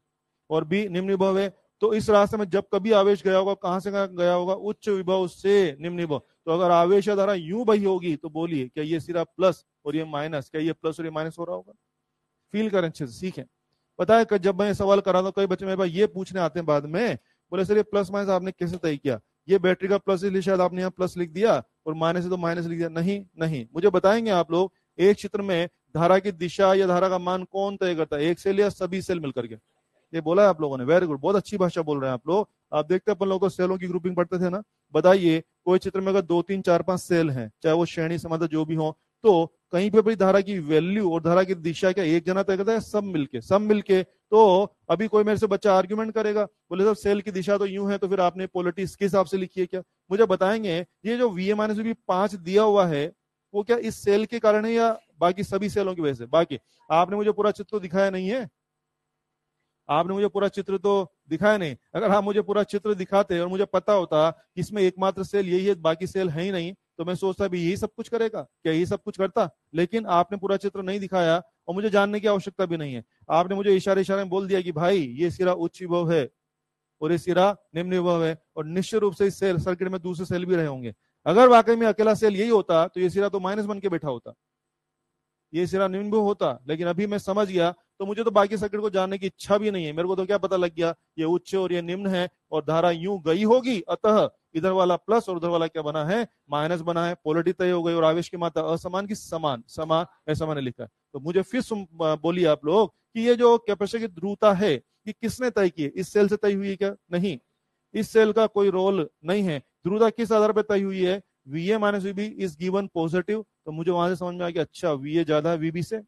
और बी निम्न विभव है। तो इस रास्ते में जब कभी आवेश गया होगा, कहां से गया होगा? उच्च विभव से निम्न विभव। तो अगर आवेश धारा यूं बही होगी तो बोलिए क्या ये सिरा प्लस और ये माइनस, क्या ये प्लस और ये माइनस हो रहा होगा? फील करें, अच्छे से सीखें। पता है जब मैं सवाल करा था कई बच्चे मेरे पास ये पूछने आते हैं बाद में, बोले सर ये प्लस माइनस आपने कैसे तय किया? ये बैटरी का प्लस इसलिए शायद आपने यहाँ प्लस लिख दिया और माइनस है तो माइनस लिख दिया। नहीं नहीं, मुझे बताएंगे आप लोग, एक चित्र में धारा की दिशा या धारा का मान कौन तय करता है, एक सेल या सभी सेल मिलकर के? ये बोला है आप लोगों ने, वेरी गुड, बहुत अच्छी भाषा बोल रहे हैं आप लोग। आप देखते हैं अपन लोग तो सेलों की ग्रुपिंग पढ़ते थे ना। बताइए कोई चित्र में अगर 2 3 4 5 सेल हैं, चाहे वो श्रेणी समांतर जो भी हो, तो कहीं पे भी धारा की वैल्यू और धारा की दिशा क्या एक जना तय करता है? सब मिलके, सब मिलके। तो अभी कोई मेरे से बच्चा आर्ग्यूमेंट करेगा, बोले सर सेल की दिशा तो यूं है, तो फिर आपने पोलरिटी इसके हिसाब से लिखी है क्या? मुझे बताएंगे ये जो वी ए माइनस वी 5 दिया हुआ है वो क्या इस सेल के कारण है या बाकी सभी सेलों की वजह से? बाकी आपने मुझे पूरा चित्र तो दिखाया नहीं है, आपने मुझे पूरा चित्र तो दिखाया नहीं। अगर आप मुझे पूरा चित्र दिखाते और मुझे पता होता कि इसमें एकमात्र सेल यही है, बाकी सेल है ही नहीं, तो मैं सोचता भी यही सब कुछ करेगा, क्या यही सब कुछ करता? लेकिन आपने पूरा चित्र नहीं दिखाया और मुझे जानने की आवश्यकता भी नहीं है। आपने मुझे इशारे इशारे में बोल दिया कि भाई ये सिरा उच्च विभव है और ये सिरा निम्न विभव है, और निश्चित रूप से इस सेल सर्किट में दूसरे सेल भी रहे होंगे। अगर वाकई में अकेला सेल यही होता तो ये सिरा तो माइनस बन के बैठा होता, ये सिरा निम्न भी होता। लेकिन अभी मैं समझ गया, तो मुझे तो बाकी सर्किट को जानने की इच्छा भी नहीं है। मेरे को तो क्या पता लग गया ये उच्च और ये निम्न है और धारा यूं गई होगी, अतः इधर वाला प्लस और उधर वाला क्या बना है? माइनस बना है। पोलरिटी तय हो गई और आवेश की मात्रा असमान की समान, समान ऐसा मैंने लिखा है। तो मुझे फिर बोलिए आप लोग कि ये जो कैपेसिटर की ध्रुवता है ये किसने तय की है? इस सेल से तय हुई है क्या? नहीं, इस सेल का कोई रोल नहीं है। ध्रुवता किस आधार पर तय हुई है? We A minus VB is given positive. तो मुझे वहां से समझ में आ गया, अच्छा वी ए ज्यादा है वीबी से,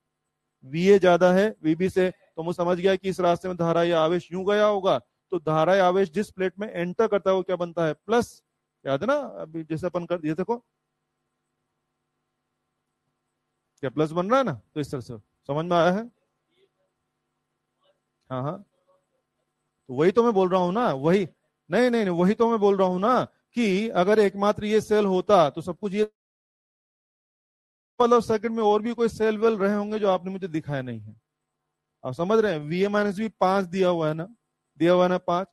वी ए ज्यादा है वीबी से, तो मैं समझ गया कि इस रास्ते में धारा या आवेश यूं गया होगा। तो धारा या आवेश जिस प्लेट में एंटर करता है वो क्या बनता है? प्लस। याद है ना अभी जैसे अपन कर, ये देखो क्या प्लस बन रहा है ना, तो इस तरह से समझ में आया है। हाँ हाँ, तो वही तो मैं बोल रहा हूँ ना, वही, नहीं नहीं नहीं, वही तो मैं बोल रहा हूँ ना कि अगर एकमात्र ये सेल होता तो सब कुछ ये, मतलब सर्किट में और भी कोई सेल वेल रहे होंगे जो आपने मुझे दिखाया नहीं है। आप समझ रहे हैं? वी ए माइनस वी 5 दिया हुआ है ना, दिया हुआ है ना 5,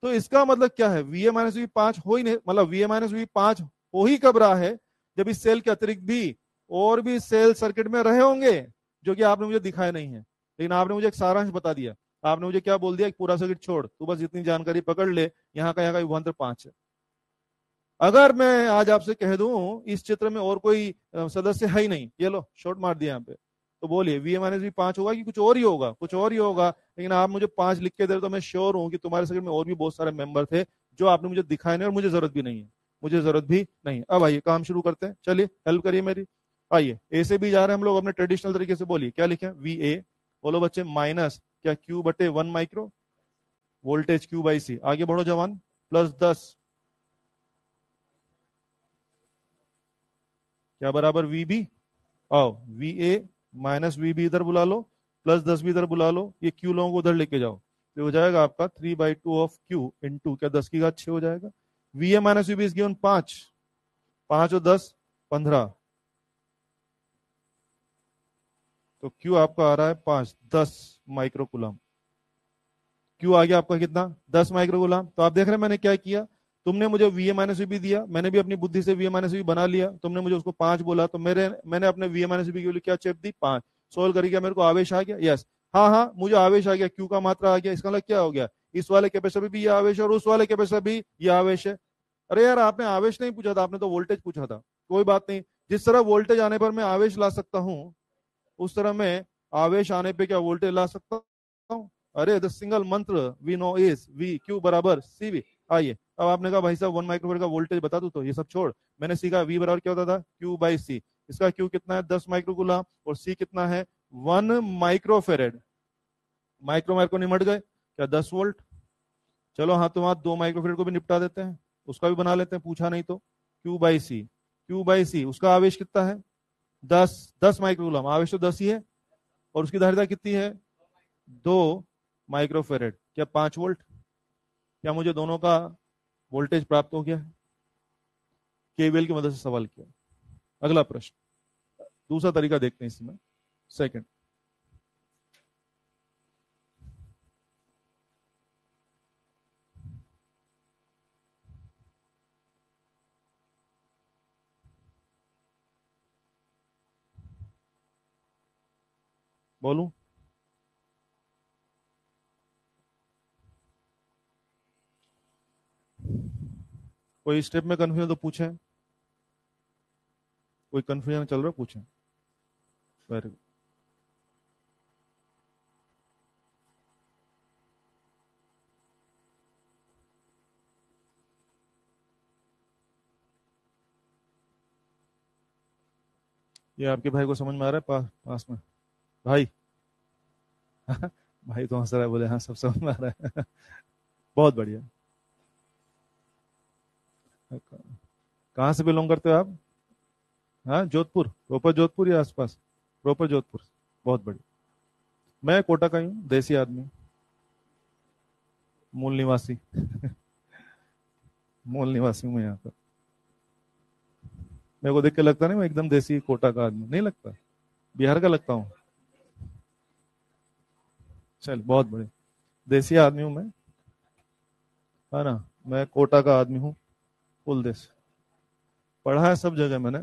तो इसका मतलब क्या है? वी ए माइनस वी 5 हो ही नहीं, मतलब वी ए माइनस वी 5 हो ही कब रहा है? जब इस सेल के अतिरिक्त भी और भी सेल सर्किट में रहे होंगे जो कि आपने मुझे दिखाया नहीं है। लेकिन आपने मुझे एक सारांश बता दिया। आपने मुझे क्या बोल दिया कि पूरा सर्किट छोड़, तू बस इतनी जानकारी पकड़ ले, यहाँ का विभवांतर 5 है। अगर मैं आज आपसे कह दूं इस चित्र में और कोई सदस्य है ही नहीं, ये लो शॉर्ट मार दिया यहाँ पे, तो बोलिए वी ए माइनस वी 5 होगा कि कुछ और ही होगा? कुछ और ही होगा। लेकिन आप मुझे 5 लिख के दे रहे तो मैं श्योर हूं कि तुम्हारे सर्किट में और भी बहुत सारे मेंबर थे जो आपने मुझे दिखाए नहीं, और मुझे जरूरत भी नहीं है, मुझे जरूरत भी नहीं। अब आइए काम शुरू करते हैं, चलिए हेल्प करिए मेरी। आइए ए से भी जा रहे हैं हम लोग अपने ट्रेडिशनल तरीके से। बोलिए क्या लिखे? वी ए, बोलो बच्चे, माइनस क्या क्यू बटे 1 माइक्रो, वोल्टेज क्यू बाई सी, आगे बढ़ो जवान, प्लस 10 क्या बराबर वीबी। आओ वी ए माइनस वीबी इधर बुला लो, प्लस 10 भी इधर बुला लो, ये क्यू लोगों को उधर लेके जाओ। तो हो जाएगा आपका 3/2 ऑफ क्यू इंटू क्या 10 की घात 6 हो जाएगा। V A minus V B is given 5, 5 और 10 15, तो क्यू आपका आ रहा है 5, 10 माइक्रोकुलम। क्यू आ गया आपका कितना 10 माइक्रोकुलम। तो आप देख रहे हैं मैंने क्या किया, तुमने मुझे वी ए माइनस वी दिया, मैंने भी अपनी बुद्धि से वी ए माइनस वी बना लिया, तुमने मुझे उसको 5 बोला तो मैंने अपने वी ए माइनस वी के लिए क्या चेप दी 5। सोल्व करी क्या मेरे को आवेश आ गया, यस हाँ हाँ मुझे आवेश आ गया, क्यू का मात्रा आ गया, इसका मतलब क्या हो गया, इस वाले कैपेसिटर में भी ये आवेश है और उस वाले कैपेसिटर भी ये आवेश है। अरे यार आपने आवेश नहीं पूछा था, आपने तो वोल्टेज पूछा था। कोई बात नहीं, जिस तरह वोल्टेज आने पर मैं आवेश ला सकता हूँ उस तरह मैं आवेश आने पे क्या वोल्टेज ला सकता हूँ। अरे the single mantra we know is Q क्यू बराबर सी वी। आइए अब आपने कहा भाई साहब 1 माइक्रोफेरेड का वोल्टेज बता दूं, तो ये सब छोड़, मैंने सीखा वी बराबर क्या होता था क्यू बाई सी। इसका क्यू कितना है 10 माइक्रोकूलम और सी कितना है 1 माइक्रोफेरेड। माइक्रो माइक्रो निमट गए क्या 10 वोल्ट। चलो हाँ तो वहां 2 माइक्रोफेरेड को भी निपटा देते हैं, उसका भी बना लेते हैं, पूछा नहीं तो। Q by C, Q by C उसका आवेश कितना है 10, 10 माइक्रोकूलम, आवेश तो 10 ही है और उसकी धारिता कितनी है 2 माइक्रोफेरेड, क्या 5 वोल्ट। क्या मुझे दोनों का वोल्टेज प्राप्त हो गया है, केवीएल की मदद से सवाल किया। अगला प्रश्न, दूसरा तरीका देखते हैं इसमें, सेकंड। बोलूं, कोई स्टेप में कंफ्यूजन तो पूछे, कोई कंफ्यूजन चल रहा है पूछे। Very good. ये आपके भाई को समझ में आ रहा है पास में भाई भाई तो हंस रहा है, बोले हाँ सब समझ में आ रहा है बहुत बढ़िया। कहाँ से बिलोंग करते हो आप। हाँ जोधपुर, प्रॉपर जोधपुर या आसपास। प्रॉपर जोधपुर, बहुत बढ़िया। मैं कोटा का ही हूँ, देसी आदमी, मूल निवासी मूल निवासी हूँ मैं यहाँ का। मेरे को देख के लगता नहीं मैं एकदम देसी कोटा का आदमी नहीं लगता, बिहार का लगता हूँ। चल बहुत बढ़िया, देसी आदमी हूँ मैं, है ना। मैं कोटा का आदमी हूँ, कुल देश। पढ़ा है सब जगह मैंने,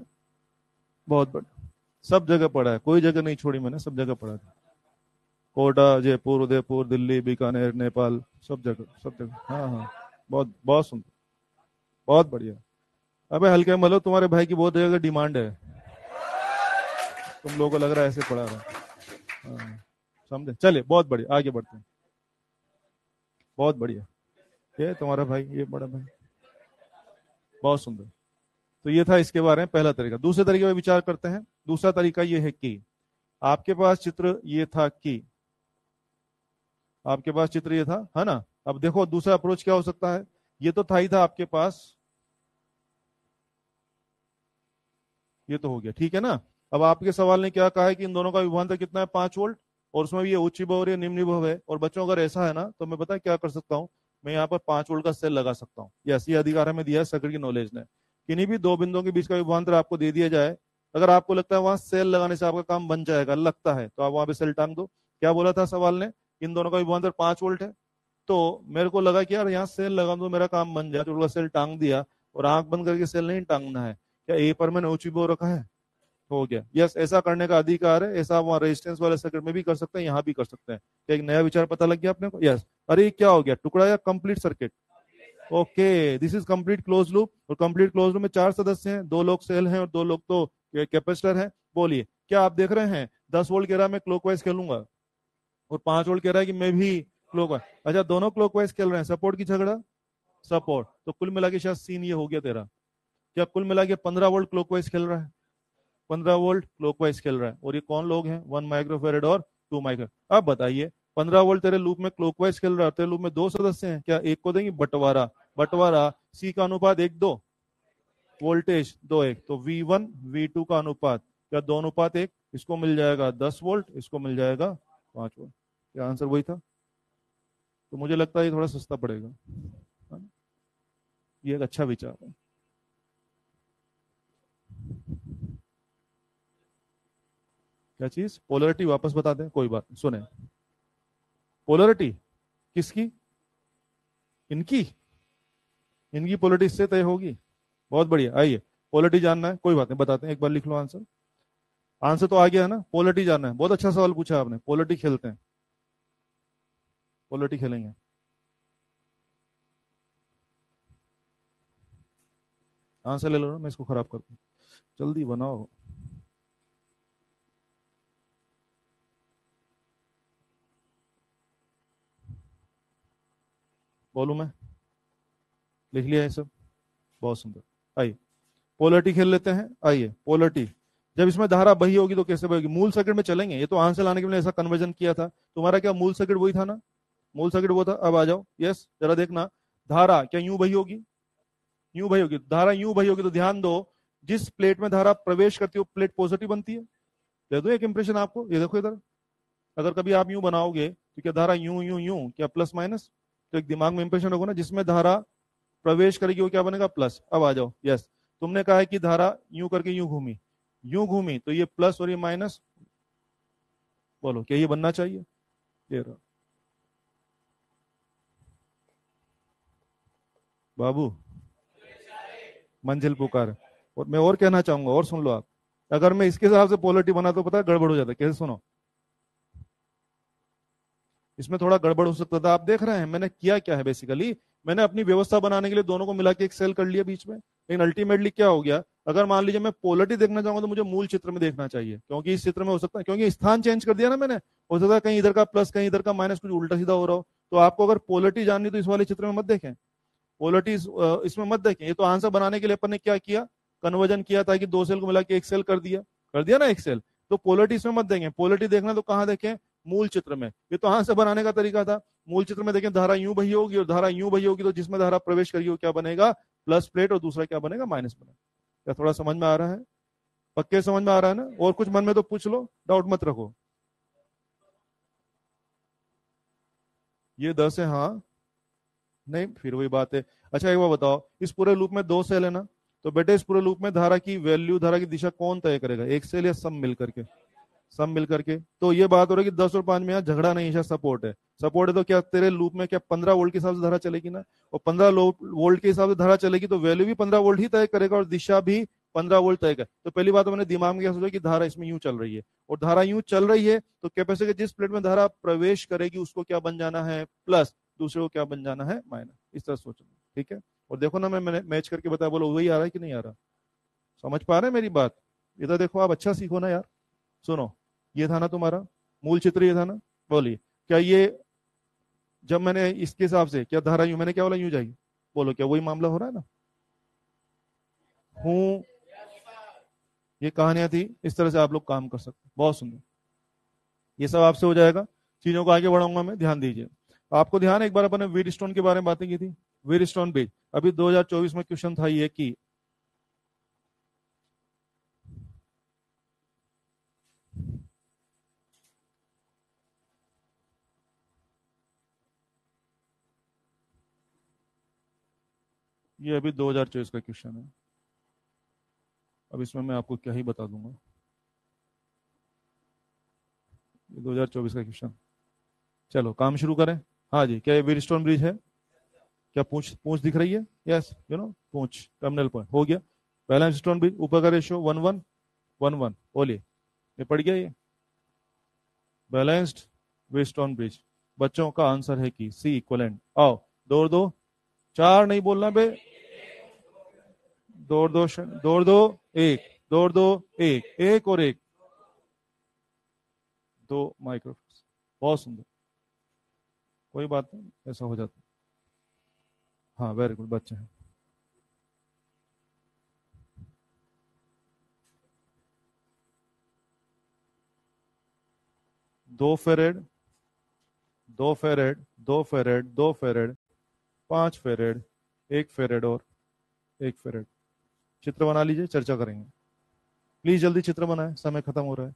बहुत बढ़िया, सब जगह पढ़ा है, कोई जगह नहीं छोड़ी मैंने, सब जगह पढ़ा था। कोटा, जयपुर, उदयपुर, दिल्ली, बीकानेर, नेपाल, सब जगह सब जगह। हाँ हाँ, बहुत बहुत सुंदर, बहुत बढ़िया। अबे हल्के में मतलब तुम्हारे भाई की बहुत जगह डिमांड है, तुम लोगों को लग रहा है ऐसे पढ़ा रहा है। हाँ, समझे। चलिए बहुत बढ़िया, आगे बढ़ते हैं। बहुत बढ़िया, ये तुम्हारा भाई, ये बड़ा भाई, बहुत सुंदर। तो ये था इसके बारे में पहला तरीका। दूसरे तरीके में विचार करते हैं। दूसरा तरीका ये है कि आपके पास चित्र ये था कि आपके पास चित्र ये था, है ना। अब देखो दूसरा अप्रोच क्या हो सकता है, ये तो था ही था आपके पास, ये तो हो गया ठीक है ना। अब आपके सवाल ने क्या कहा है कि इन दोनों का विभवांतर कितना है 5 वोल्ट, और उसमें भी ये उच्च विभव और ये निम्न विभव है। और बच्चों अगर ऐसा है ना तो मैं पता है क्या कर सकता हूँ, मैं यहाँ पर 5 वोल्ट का सेल लगा सकता हूँ। ये ऐसी अधिकार हमें दिया है सर्किट की नॉलेज ने, किन्हीं भी दो बिंदुओं के बीच का विभवांतर आपको दे दिया जाए, अगर आपको लगता है वहां सेल लगाने से आपका काम बन जाएगा, लगता है, तो आप वहां पे सेल टांग दो। क्या बोला था सवाल ने, इन दोनों का विभवांतर 5 वोल्ट है, तो मेरे को लगा कि यार यहाँ सेल लगा दो मेरा काम बन जाए, तो सेल टांग दिया। और आंख बंद करके सेल नहीं टांगना है, क्या ए पर मैंने उच्च विभव रखा है, हो गया। यस, ऐसा करने का अधिकार है, ऐसा आप वहाँ रेजिस्टेंस वाले सर्किट में भी कर सकते हैं, यहाँ भी कर सकते हैं। क्या एक नया विचार पता लग गया अपने को। यस, अरे ये क्या हो गया, टुकड़ा या complete circuit. Okay, this is complete close loop, और कंप्लीट क्लोज लूप में 4 सदस्य हैं, 2 लोग सेल हैं और 2 लोग तो कैपेसिटर हैं। बोलिए क्या आप देख रहे हैं, 10 वोल्ट कह रहा है मैं क्लॉकवाइज खेलूंगा, और 5 वोल्ट कह रहा है कि मैं भी क्लॉकवाइज। अच्छा दोनों क्लॉकवाइज खेल रहे हैं, सपोर्ट की झगड़ा, सपोर्ट, तो कुल मिला के शायद सीन ये हो गया तेरा। क्या कुल मिला के 15 वोल्ट क्लॉकवाइज खेल रहा है, 15 वोल्ट क्लॉकवाइज खेल रहा है, और ये कौन लोग हैं 1 माइक्रोफेरेड और 2 माइक्रो। अब बताइए 15 वोल्ट तेरे लूप में क्लॉकवाइज खेल रहा है, तेरे लूप में 2 सदस्य हैं, क्या एक को देंगे बंटवारा, बंटवारा सी का अनुपात 1:2, वोल्टेज 2:1, तो V1 V2 का अनुपात क्या 2:1, इसको मिल जाएगा 10 वोल्ट, इसको मिल जाएगा 5 वोल्ट। क्या आंसर वही था। तो मुझे लगता है ये थोड़ा सस्ता पड़ेगा, है ना? ये एक अच्छा विचार है। क्या चीज? पोलरिटी वापस बता दें, कोई बात नहीं, सुने। पोलरिटी किसकी? इनकी? इनकी पोलरिटी इससे तय होगी? बहुत बढ़िया, आइए पोलरिटी जानना है, कोई बात नहीं, बताते हैं, एक बार लिख लो आंसर। आंसर तो आ गया है ना, पोलरिटी जानना है। बहुत अच्छा सवाल पूछा आपने, पोलरिटी खेलते हैं, पोलरिटी खेलेंगे। आंसर ले लो ना, मैं इसको खराब करता हूँ, जल्दी बनाओ। बोलूं मैं? लिख लिया है सब? बहुत सुंदर। आइए पोलरिटी खेल लेते हैं। आइए पोलरिटी, जब इसमें धारा बही होगी तो कैसे बहेगी? मूल सर्किट में चलेंगे, ये तो आंसर लाने के लिए ऐसा कन्वर्जन किया था। तुम्हारा क्या मूल सर्किट वही था ना? मूल सर्किट वो था। अब आ जाओ, यस जरा देखना, धारा क्या यूं बही होगी? यूं बही होगी। धारा यूं बही होगी तो ध्यान दो, जिस प्लेट में धारा प्रवेश करती है वो प्लेट पॉजिटिव बनती है। दे दो एक इंप्रेशन आपको, ये देखो इधर, अगर कभी आप यूं बनाओगे तो क्या धारा यूं यूं यूं, क्या प्लस माइनस? तो एक दिमाग में इंप्रेशन होगा ना, जिसमें धारा प्रवेश करेगी वो क्या बनेगा? प्लस। अब आ जाओ, यस तुमने कहा है कि धारा यूं करके यूं घूमी, यूं घूमी तो ये प्लस और ये माइनस, बोलो क्या ये बनना चाहिए? ये रहा। बाबू मंजिल पुकार। और मैं और कहना चाहूंगा, और सुन लो आप, अगर मैं इसके हिसाब से पोलरिटी बना तो पता है गड़बड़ हो जाता है। कैसे? सुनो, इसमें थोड़ा गड़बड़ हो सकता था। आप देख रहे हैं मैंने किया क्या है, बेसिकली मैंने अपनी व्यवस्था बनाने के लिए दोनों को मिला के एक सेल कर लिया बीच में, लेकिन अल्टीमेटली क्या हो गया, अगर मान लीजिए मैं पोलरिटी देखना चाहूंगा तो मुझे मूल चित्र में देखना चाहिए, क्योंकि इस चित्र में हो सकता है, क्योंकि स्थान चेंज कर दिया ना मैंने, हो सकता है कहीं इधर का प्लस कहीं इधर का माइनस, कुछ उल्टा सीधा हो रहा हो। तो आपको अगर पोलरिटी जाननी तो इस वाले चित्र में मत देखें, पोलरिटी इसमें मत देखें। ये तो आंसर बनाने के लिए अपन ने क्या किया, कन्वर्जन किया था कि दो सेल को मिला के एक सेल कर दिया, कर दिया ना एक सेल। तो पोलरिटी इसमें मत देंगे, पोलरिटी देखना तो कहाँ देखें? मूल चित्र में। ये तो आंसर बनाने का तरीका था। मूल चित्र में देखें, धारा यूं बही होगी और धारा यूं बही होगी, तो जिसमें धारा प्रवेश करेगी वो क्या बनेगा? प्लस प्लेट, और दूसरा क्या बनेगा? माइनस बनेगा। क्या थोड़ा समझ में आ रहा है? पक्के समझ में आ रहा है ना? और कुछ मन में तो पूछ लो, डाउट मत रखो। ये 10 है, हाँ। नहीं फिर वही बात है। अच्छा एक बार बताओ, इस पूरे लूप में 2 सेल है ना, तो बेटे इस पूरे लूप में धारा की वैल्यू, धारा की दिशा कौन तय करेगा? एक सेल या सब मिल करके? सब मिल करके। तो ये बात हो रही है कि 10 और 5 में यहाँ झगड़ा नहीं है, सपोर्ट है। सपोर्ट है तो क्या तेरे लूप में क्या 15 वोल्ट के हिसाब से धारा चलेगी ना, और 15 वोल्ट के हिसाब से धारा चलेगी तो वैल्यू भी 15 वोल्ट ही तय करेगा और दिशा भी 15 वोल्ट तय करेगा। तो पहली बात तो मैंने दिमाग में क्या सोचा कि धारा इसमें यूं चल रही है, और धारा यूं चल रही है तो कैपेसिटर जिस प्लेट में धारा प्रवेश करेगी उसको क्या बन जाना है? प्लस, दूसरे को क्या बन जाना है? माइनस। इस तरह सोचना, ठीक है? और देखो ना, मैंने मैच करके बताया, बोलो वही आ रहा है कि नहीं आ रहा? समझ पा रहे हैं मेरी बात? इधर देखो, आप अच्छा सीखो ना यार। सुनो, ये था ना तुम्हारा मूल चित्र, ये था ना? बोलिए क्या ये, जब मैंने इसके हिसाब से क्या धारा यूं, मैंने क्या बोला यूं जाएगी, बोलो क्या वही मामला हो रहा है ना? हूं, ये कहानियां थी, इस तरह से आप लोग काम कर सकते हैं। बहुत सुंदर, ये सब आपसे हो जाएगा। चीजों को आगे बढ़ाऊंगा मैं, ध्यान दीजिए। आपको ध्यान है, एक बार अपन ने व्हीट स्टोन के बारे में बातें की थी, व्हीट स्टोन ब्रिज। अभी 2024 में क्वेश्चन था ये कि ये अभी 2024 का क्वेश्चन है। अब इसमें मैं आपको क्या ही बता दूंगा, ये 2024 का क्वेश्चन। चलो काम शुरू करें। हाँ जी, क्या ये व्हीट स्टोन ब्रिज है? क्या पूछ पूछ दिख रही है? यस, पूछ टर्मिनल पॉइंट हो गया। बैलेंस स्टोन ब्रिज, ऊपर का रेशियो 1:1:1:1, बोलिए ये पड़ गया ये बैलेंस्ड व्हीट स्टोन ब्रिज। बच्चों का आंसर है कि सी इक्वलेंट। आओ, दो और दो 4, नहीं बोलना बे, दो और दो दो और दो एक, दो और दो एक, एक और एक, 2 माइक्रो। बहुत सुंदर, कोई बात नहीं, ऐसा हो जाता है। हाँ वेरी गुड बच्चे हैं। 2 फेरेड, 2 फेरेड, 2 फेरेड, 2 फेरेड, 5 फेरेड, 1 फेरेड और 1 फेरेड। चित्र बना लीजिए, चर्चा करेंगे। प्लीज जल्दी चित्र बनाए, समय खत्म हो रहा है।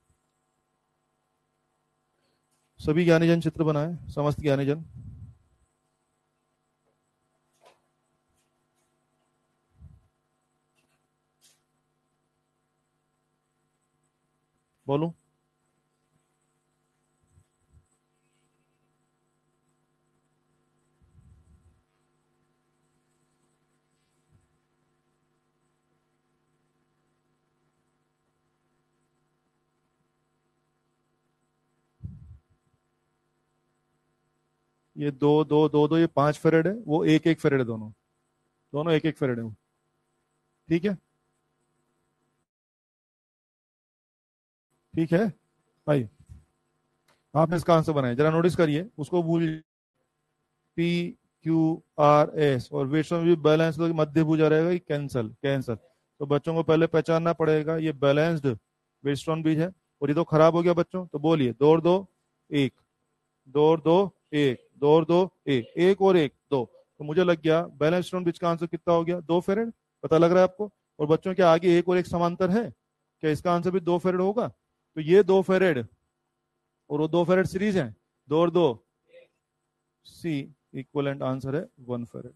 सभी ज्ञानीजन चित्र बनाए, समस्त ज्ञानीजन। बोलूं? ये दो दो दो दो, ये 5 फेरेड है, वो एक एक फेरेड है, दोनों दोनों एक एक फेरेड है वो। ठीक है, ठीक है भाई। आपने इसका आंसर बनाया, जरा नोटिस करिए, उसको भूल। पी क्यू आर एस और वेट्स भी बैलेंस, तो मध्य भुजा रहेगा, ये कैंसल कैंसल। तो बच्चों को पहले पहचानना पड़ेगा ये बैलेंस्ड वेस्टर्न बीज है। और ये तो खराब हो गया बच्चों, तो बोलिए, दो और दो एक, दो और दो एक, दो और दो एक, एक और एक दो। तो मुझे लग गया बैलेंस स्टोन बीच का आंसर कितना हो गया, 2 फेरेड। पता लग रहा है आपको? और बच्चों के आगे एक और एक समांतर है, क्या इसका आंसर भी 2 फेरेड होगा? तो ये 2 फेरेड और वो 2 फेरेड सीरीज है, दो और दो, सी इक्वलेंट आंसर है 1 फेरेड।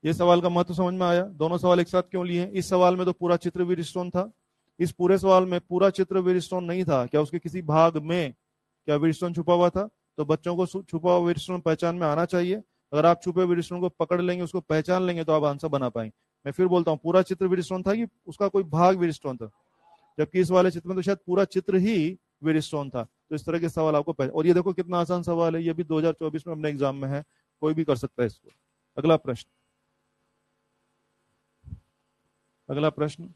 ये सवाल का महत्व समझ में आया? दोनों सवाल एक साथ क्यों लिए हैं? इस सवाल में तो पूरा चित्र वीरस्टोन था, इस पूरे सवाल में पूरा चित्र वीरस्टोन नहीं था। क्या उसके किसी भाग में क्या वीरस्टोन छुपा हुआ था? तो बच्चों को छुपा हुआ वीरस्टोन पहचान में आना चाहिए। अगर आप छुपे वीरस्टोन को पकड़ लेंगे, उसको पहचान लेंगे, तो आप आंसर बना पाएंगे। मैं फिर बोलता हूँ, पूरा चित्र वीरस्टोन था कि उसका कोई भाग वीरस्टोन था? जबकि इस वाले चित्र में तो शायद पूरा चित्र ही वीरस्टोन था। तो इस तरह के सवाल आपको और ये देखो कितना आसान सवाल है, ये भी 2024 में अपने एग्जाम में है, कोई भी कर सकता है इसको। अगला प्रश्न, अगला प्रश्न।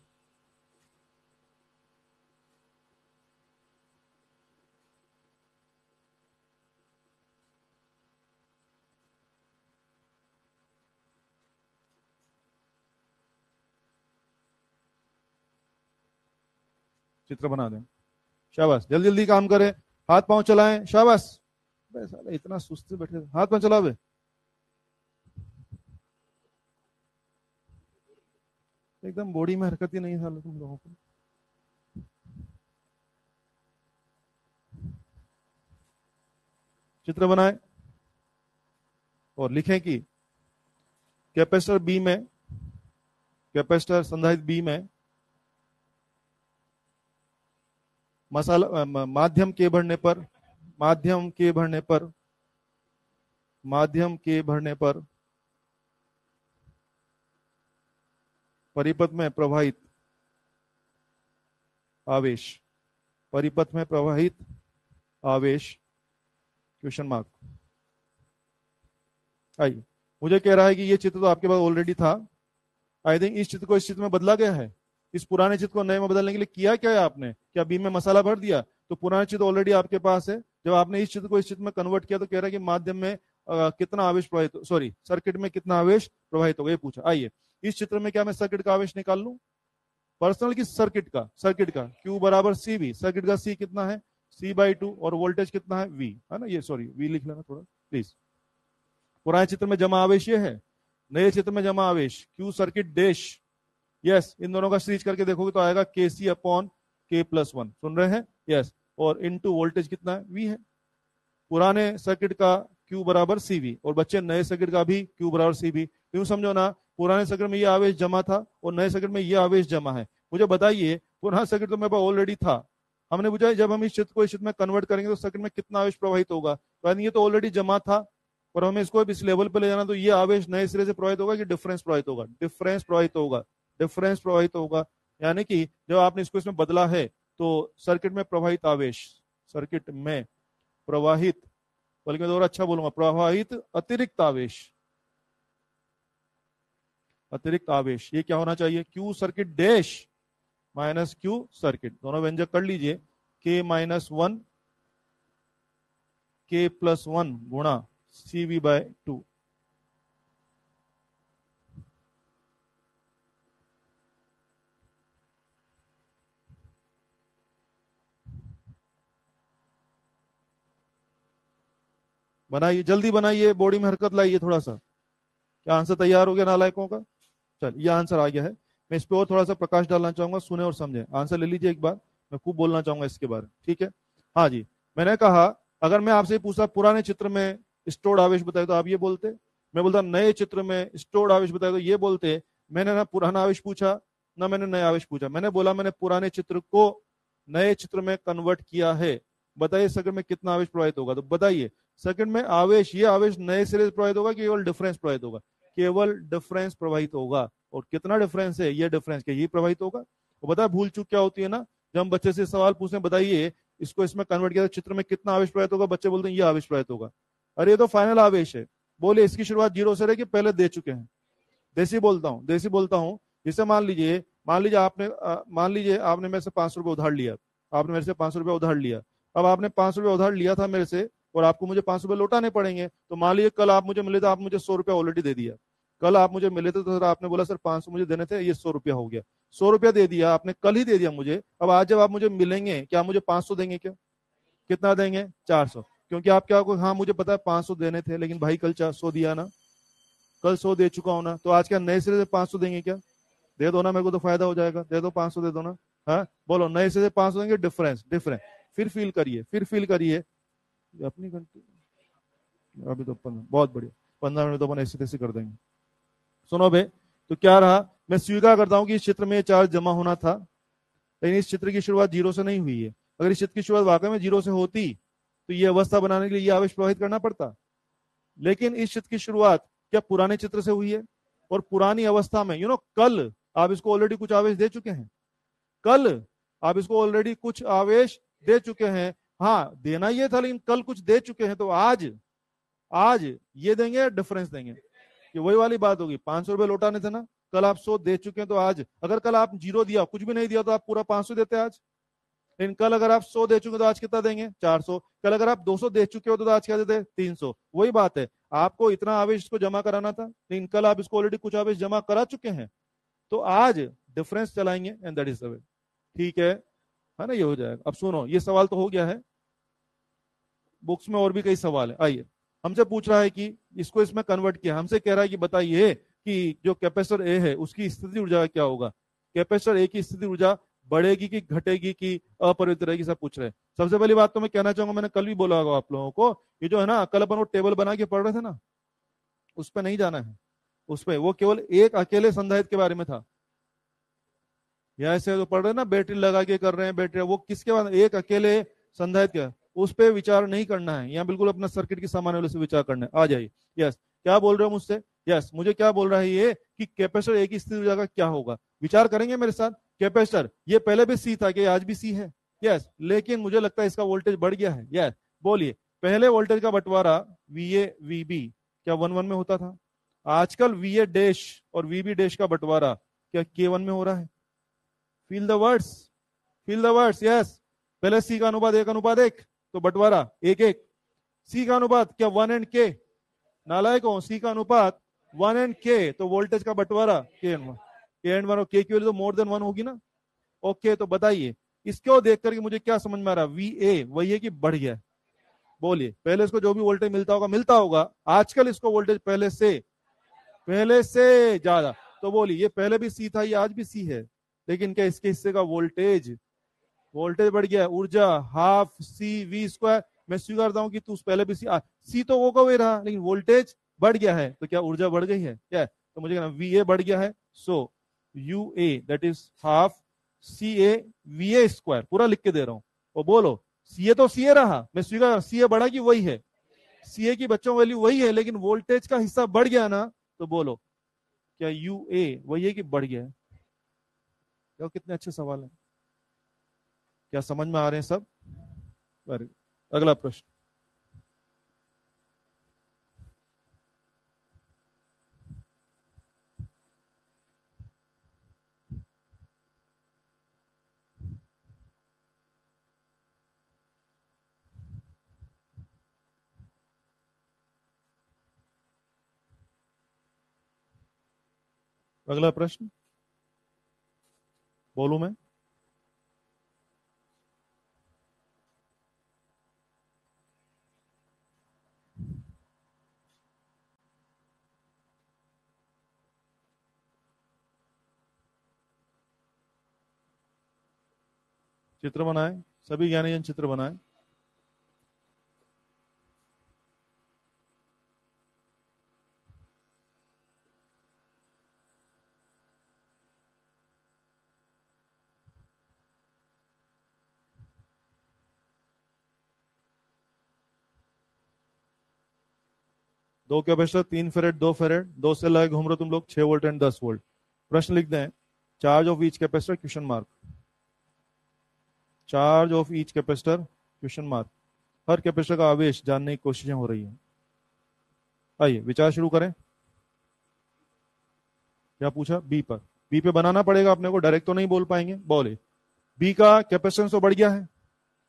चित्र बना दें, शाबाश, जल्दी जल्दी काम करें, हाथ पांव चलाएं, शाबाश। साला इतना सुस्त बैठे, हाथ पांव चलावे। एकदम बॉडी में हरकत ही नहीं है साला तुम लोगों को। चित्र बनाए और लिखें कि कैपेसिटर बी में, कैपेसिटर संधारित्र बी में माध्यम के भरने पर, माध्यम के भरने पर, माध्यम के भरने पर परिपथ में प्रवाहित आवेश, परिपथ में प्रवाहित आवेश, क्वेश्चन मार्क। आइए, मुझे कह रहा है कि ये चित्र तो आपके पास ऑलरेडी था। आई थिंक इस चित्र को इस चित्र में बदला गया है। इस पुराने चित्र को नए में बदलने के लिए किया क्या है आपने? क्या बी में मसाला भर दिया? तो पुराना चित्र ऑलरेडी आपके पास है। जब आपने इस चित्र को इस चित्र में कन्वर्ट किया, तो कह रहा है कि माध्यम में कितना आवेश प्रवाहित, सॉरी सर्किट में कितना आवेश प्रवाहित होगा, ये पूछा। आइए, इस चित्र में क्या मैं सर्किट का आवेश निकाल लूं? पर्सनल की सर्किट का, सर्किट का Q बराबर सी वी, सर्किट का C कितना है, C/2, और वोल्टेज कितना है V, है ना? ये सॉरी V लिख लेना थोड़ा प्लीज। पुराने चित्र में जमा आवेश ये है, नए चित्र में जमा आवेश Q सर्किट डैश। यस, इन दोनों का सीरीज करके देखोगे तो आएगा KC/K+1, सुन रहे हैं? यस, और इनटू वोल्टेज कितना है, V है। पुराने सर्किट का Q बराबर CV, और बच्चे नए सर्किट का भी Q बराबर CV। क्यों समझो ना, पुराने सर्किट में ये आवेश जमा था और नए सर्किट में ये आवेश जमा है। मुझे बताइए, पुराना सर्किट तो मेरे पास ऑलरेडी था, हमने पूछा जब हम इस चित्र को इस चित्र में कन्वर्ट करेंगे तो सर्किट में कितना आवेश प्रवाहित होगा। तो ये तो ऑलरेडी जमा था, और हमें इसको इस लेवल पे ले जाना, तो ये आवेश नए सिरे से प्रवाहित होगा कि डिफरेंस प्रवाहित होगा? डिफरेंस प्रवाहित होगा, डिफरेंस प्रवाहित होगा। यानी कि जब आपने इसको इसमें बदला है, तो सर्किट में प्रवाहित आवेश, सर्किट में प्रवाहित, बल्कि मैं और अच्छा बोलूंगा, प्रवाहित अतिरिक्त आवेश, अतिरिक्त आवेश, ये क्या होना चाहिए, Q circuit dash minus Q circuit, दोनों व्यंजक कर लीजिए, K-1 K+1 गुणा CV/2। बनाइए, जल्दी बनाइए, बॉडी में हरकत लाइए थोड़ा सा। क्या आंसर तैयार हो गया नालायकों का? चल, ये आंसर आ गया है। मैं इस पर और थोड़ा सा प्रकाश डालना चाहूंगा, सुने और समझे। आंसर ले लीजिए एक बार, मैं खूब बोलना चाहूंगा इसके बारे में, ठीक है? हाँ जी, मैंने कहा अगर मैं आपसे पूछता पुराने चित्र में स्टोर्ड आवेश बताए तो आप ये बोलते, मैं बोलता नए चित्र में स्टोर्ड आवेश बताए तो ये बोलते। मैंने ना पुराना आवेश पूछा, ना मैंने नया आवेश पूछा, मैंने बोला मैंने पुराने चित्र को नए चित्र में कन्वर्ट किया है, बताइए सेकंड में कितना आवेश प्रवाहित होगा। तो बताइए सेकंड में आवेश, ये आवेश नए सिरे से प्रवाहित होगा कि केवल डिफरेंस प्रवाहित होगा? केवल डिफरेंस प्रवाहित होगा। और कितना डिफरेंस है? ये डिफरेंस के ये प्रवाहित होगा। तो बताए भूल चूक क्या होती है ना, जब हम बच्चे से सवाल पूछते हैं बताइए इसको इसमें कन्वर्ट किया तो चित्र में कितना आवेश प्रवाहित होगा, बच्चे बोलते हैं ये आवेश प्रवाहित होगा। अरे ये तो फाइनल आवेश है। बोले इसकी शुरुआत जीरो से रहेगी, पहले दे चुके हैं। देसी बोलता हूं। जैसे मान लीजिए आपने मेरे से 500 रुपये उधार लिया। आपने मेरे से 500 रुपये उधार लिया। अब आपने 500 रुपये उधार लिया था मेरे से, और आपको मुझे 500 रुपये लौटाने पड़ेंगे। तो मान लीजिए कल आप मुझे मिले थे, आप मुझे 100 रुपया ऑलरेडी दे दिया। कल आप मुझे मिले थे तो सर आपने बोला सर 500 मुझे देने थे, ये 100 रुपया हो गया। 100 रुपया दे दिया आपने, कल ही दे दिया मुझे। अब आज जब आप मुझे मिलेंगे, क्या मुझे 500 देंगे? क्या कितना देंगे? 400। क्योंकि आप क्या, हाँ मुझे पता है 500 देने थे, लेकिन भाई कल 400 दिया ना, कल 100 दे चुका हूं ना, तो आज क्या नए सिरे से 500 देंगे? क्या दे दो ना, मेरे को तो फायदा हो जाएगा। दे दो 500, दे दो ना। हाँ बोलो, नए सिरे से 500 देंगे, डिफरेंस डिफरेंस। फिर फील करिए अपनी घंटी। अभी तो 15, बहुत बढ़िया, 15 मिनट तो अपन ऐसे तैसे कर देंगे। सुनो भाई, तो क्या रहा, मैं स्वीकार करता हूं कि इस चित्र में चार्ज जमा होना था, लेकिन इस चित्र की शुरुआत जीरो से नहीं हुई है। अगर इस चित्र की शुरुआत वाकई में जीरो से होती तो ये अवस्था बनाने के लिए ये आवेश प्रवाहित करना पड़ता। लेकिन इस चित्र की शुरुआत क्या पुराने चित्र से हुई है? और पुरानी अवस्था में कल आप इसको ऑलरेडी कुछ आवेश दे चुके हैं। कल आप इसको ऑलरेडी कुछ आवेश दे चुके हैं। हाँ देना ये था, लेकिन कल कुछ दे चुके हैं, तो आज आज ये देंगे या डिफरेंस देंगे? ये वही वाली बात होगी, 500 रुपये लौटाने थे ना, कल आप 100 दे चुके हैं, तो आज अगर कल आप जीरो दिया, कुछ भी नहीं दिया, तो आप पूरा 500 देते आज। लेकिन कल अगर आप 100 दे चुके तो आज कितना देंगे? 400। कल अगर आप 200 दे चुके हो तो आज क्या देते? 300। वही बात है, आपको इतना आवेश इसको जमा कराना था, लेकिन कल आप इसको ऑलरेडी कुछ आवेश जमा करा चुके हैं, तो आज डिफरेंस चलाएंगे, and that is the way. ठीक है ना, ये हो जाएगा। अब सुनो, ये सवाल तो हो गया है, बुक्स में और भी कई सवाल है। आइए, हमसे पूछ रहा है कि इसको इसमें कन्वर्ट किया, हमसे कह रहा है कि बताइए कि जो कैपेसिटर ए है उसकी स्थिति ऊर्जा क्या होगा। कैपेसिटर ए की स्थिति ऊर्जा बढ़ेगी कि घटेगी कि अपरिवर्तित रहेगी, सब पूछ रहे हैं। सबसे पहली बात तो मैं कहना चाहूंगा, मैंने कल भी बोला होगा आप लोगों को, ये जो है ना, कल अपन वो टेबल बना के पढ़ रहे थे ना, उस पर नहीं जाना है। उस पर वो केवल एक अकेले संधारित्र के बारे में था। या ऐसे जो पढ़ रहे हैं ना, बैटरी लगा के कर रहे हैं, बैटरी, वो किसके बाद? एक अकेले संधारित्र का, उस पर विचार नहीं करना है। यहाँ बिल्कुल अपना सर्किट की सामान्य वाले से विचार करना है। आ जाइए। यस, क्या बोल रहे हो मुझसे? यस, मुझे क्या बोल रहा है ये कि कैपेसिटर एक ही स्थिति ऊर्जा का क्या होगा। विचार करेंगे मेरे साथ। कैपेसिटर ये पहले भी सी था, कि आज भी सी है? यस, लेकिन मुझे लगता है इसका वोल्टेज बढ़ गया है। यस, बोलिए। पहले वोल्टेज का बंटवारा वी ए वी बी क्या 1-1 में होता था? आजकल वी ए डैश और वी बी डैश का बंटवारा क्या K1 में हो रहा है? Feel the words, feel the words. Yes, पहले सी का अनुपात 1:1, तो बंटवारा 1:1। सी का अनुपात क्या 1 एंड के? नालायकों, सी का अनुपात 1 एंड के, तो वोल्टेज का बंटवारा K एंड 1 और के की वैल्यू तो मोर देन 1 होगी ना। ओके, तो बताइए इसको देख करके मुझे क्या समझ में आ रहा है? वी ए वही है कि बढ़ गया है? बोलिए, पहले इसको जो भी वोल्टेज मिलता होगा, आजकल इसको वोल्टेज पहले से ज्यादा। तो बोलिए, ये पहले भी सी था, ये आज भी सी है, लेकिन क्या इसके हिस्से का वोल्टेज बढ़ गया है? ऊर्जा हाफ सी वी स्क्वायर। मैं स्वीकारता हूं कि तू पहले भी सी तो वो का वही रहा, लेकिन वोल्टेज बढ़ गया है, तो क्या ऊर्जा बढ़ गई है? क्या? तो मुझे कहना वी ए बढ़ गया है, so U A that is half C A V A square, पूरा लिख के दे रहा हूं। और बोलो, सी ए तो सी ए रहा, मैं स्वीकार, सी ए बढ़ा कि वही है? सी ए की बच्चों वैल्यू वही है, लेकिन वोल्टेज का हिस्सा बढ़ गया ना, तो बोलो क्या यू ए वही है कि बढ़ गया है? क्या कितने अच्छे सवाल है, क्या समझ में आ रहे हैं सब? अगला प्रश्न। अगला प्रश्न बोलूं मैं? चित्र बनाए, सभी ज्ञानीजन चित्र बनाए। 2 कैपेसिटर, 3 फेरेड, 2 फेरेड, 2 से लगे घूम रहे हो तुम लोग, 6 वोल्ट एंड 10 वोल्ट। प्रश्न लिख दें, charge of each capacitor question mark, charge of each capacitor question mark. Her capacitor का आवेश जानने की कोशिशें हो रही है। आइए विचार शुरू करें। क्या पूछा? बी पर। बी पे बनाना पड़ेगा अपने को, डायरेक्ट तो नहीं बोल पाएंगे। बोले बी का कैपेसिटेंस तो बढ़ गया है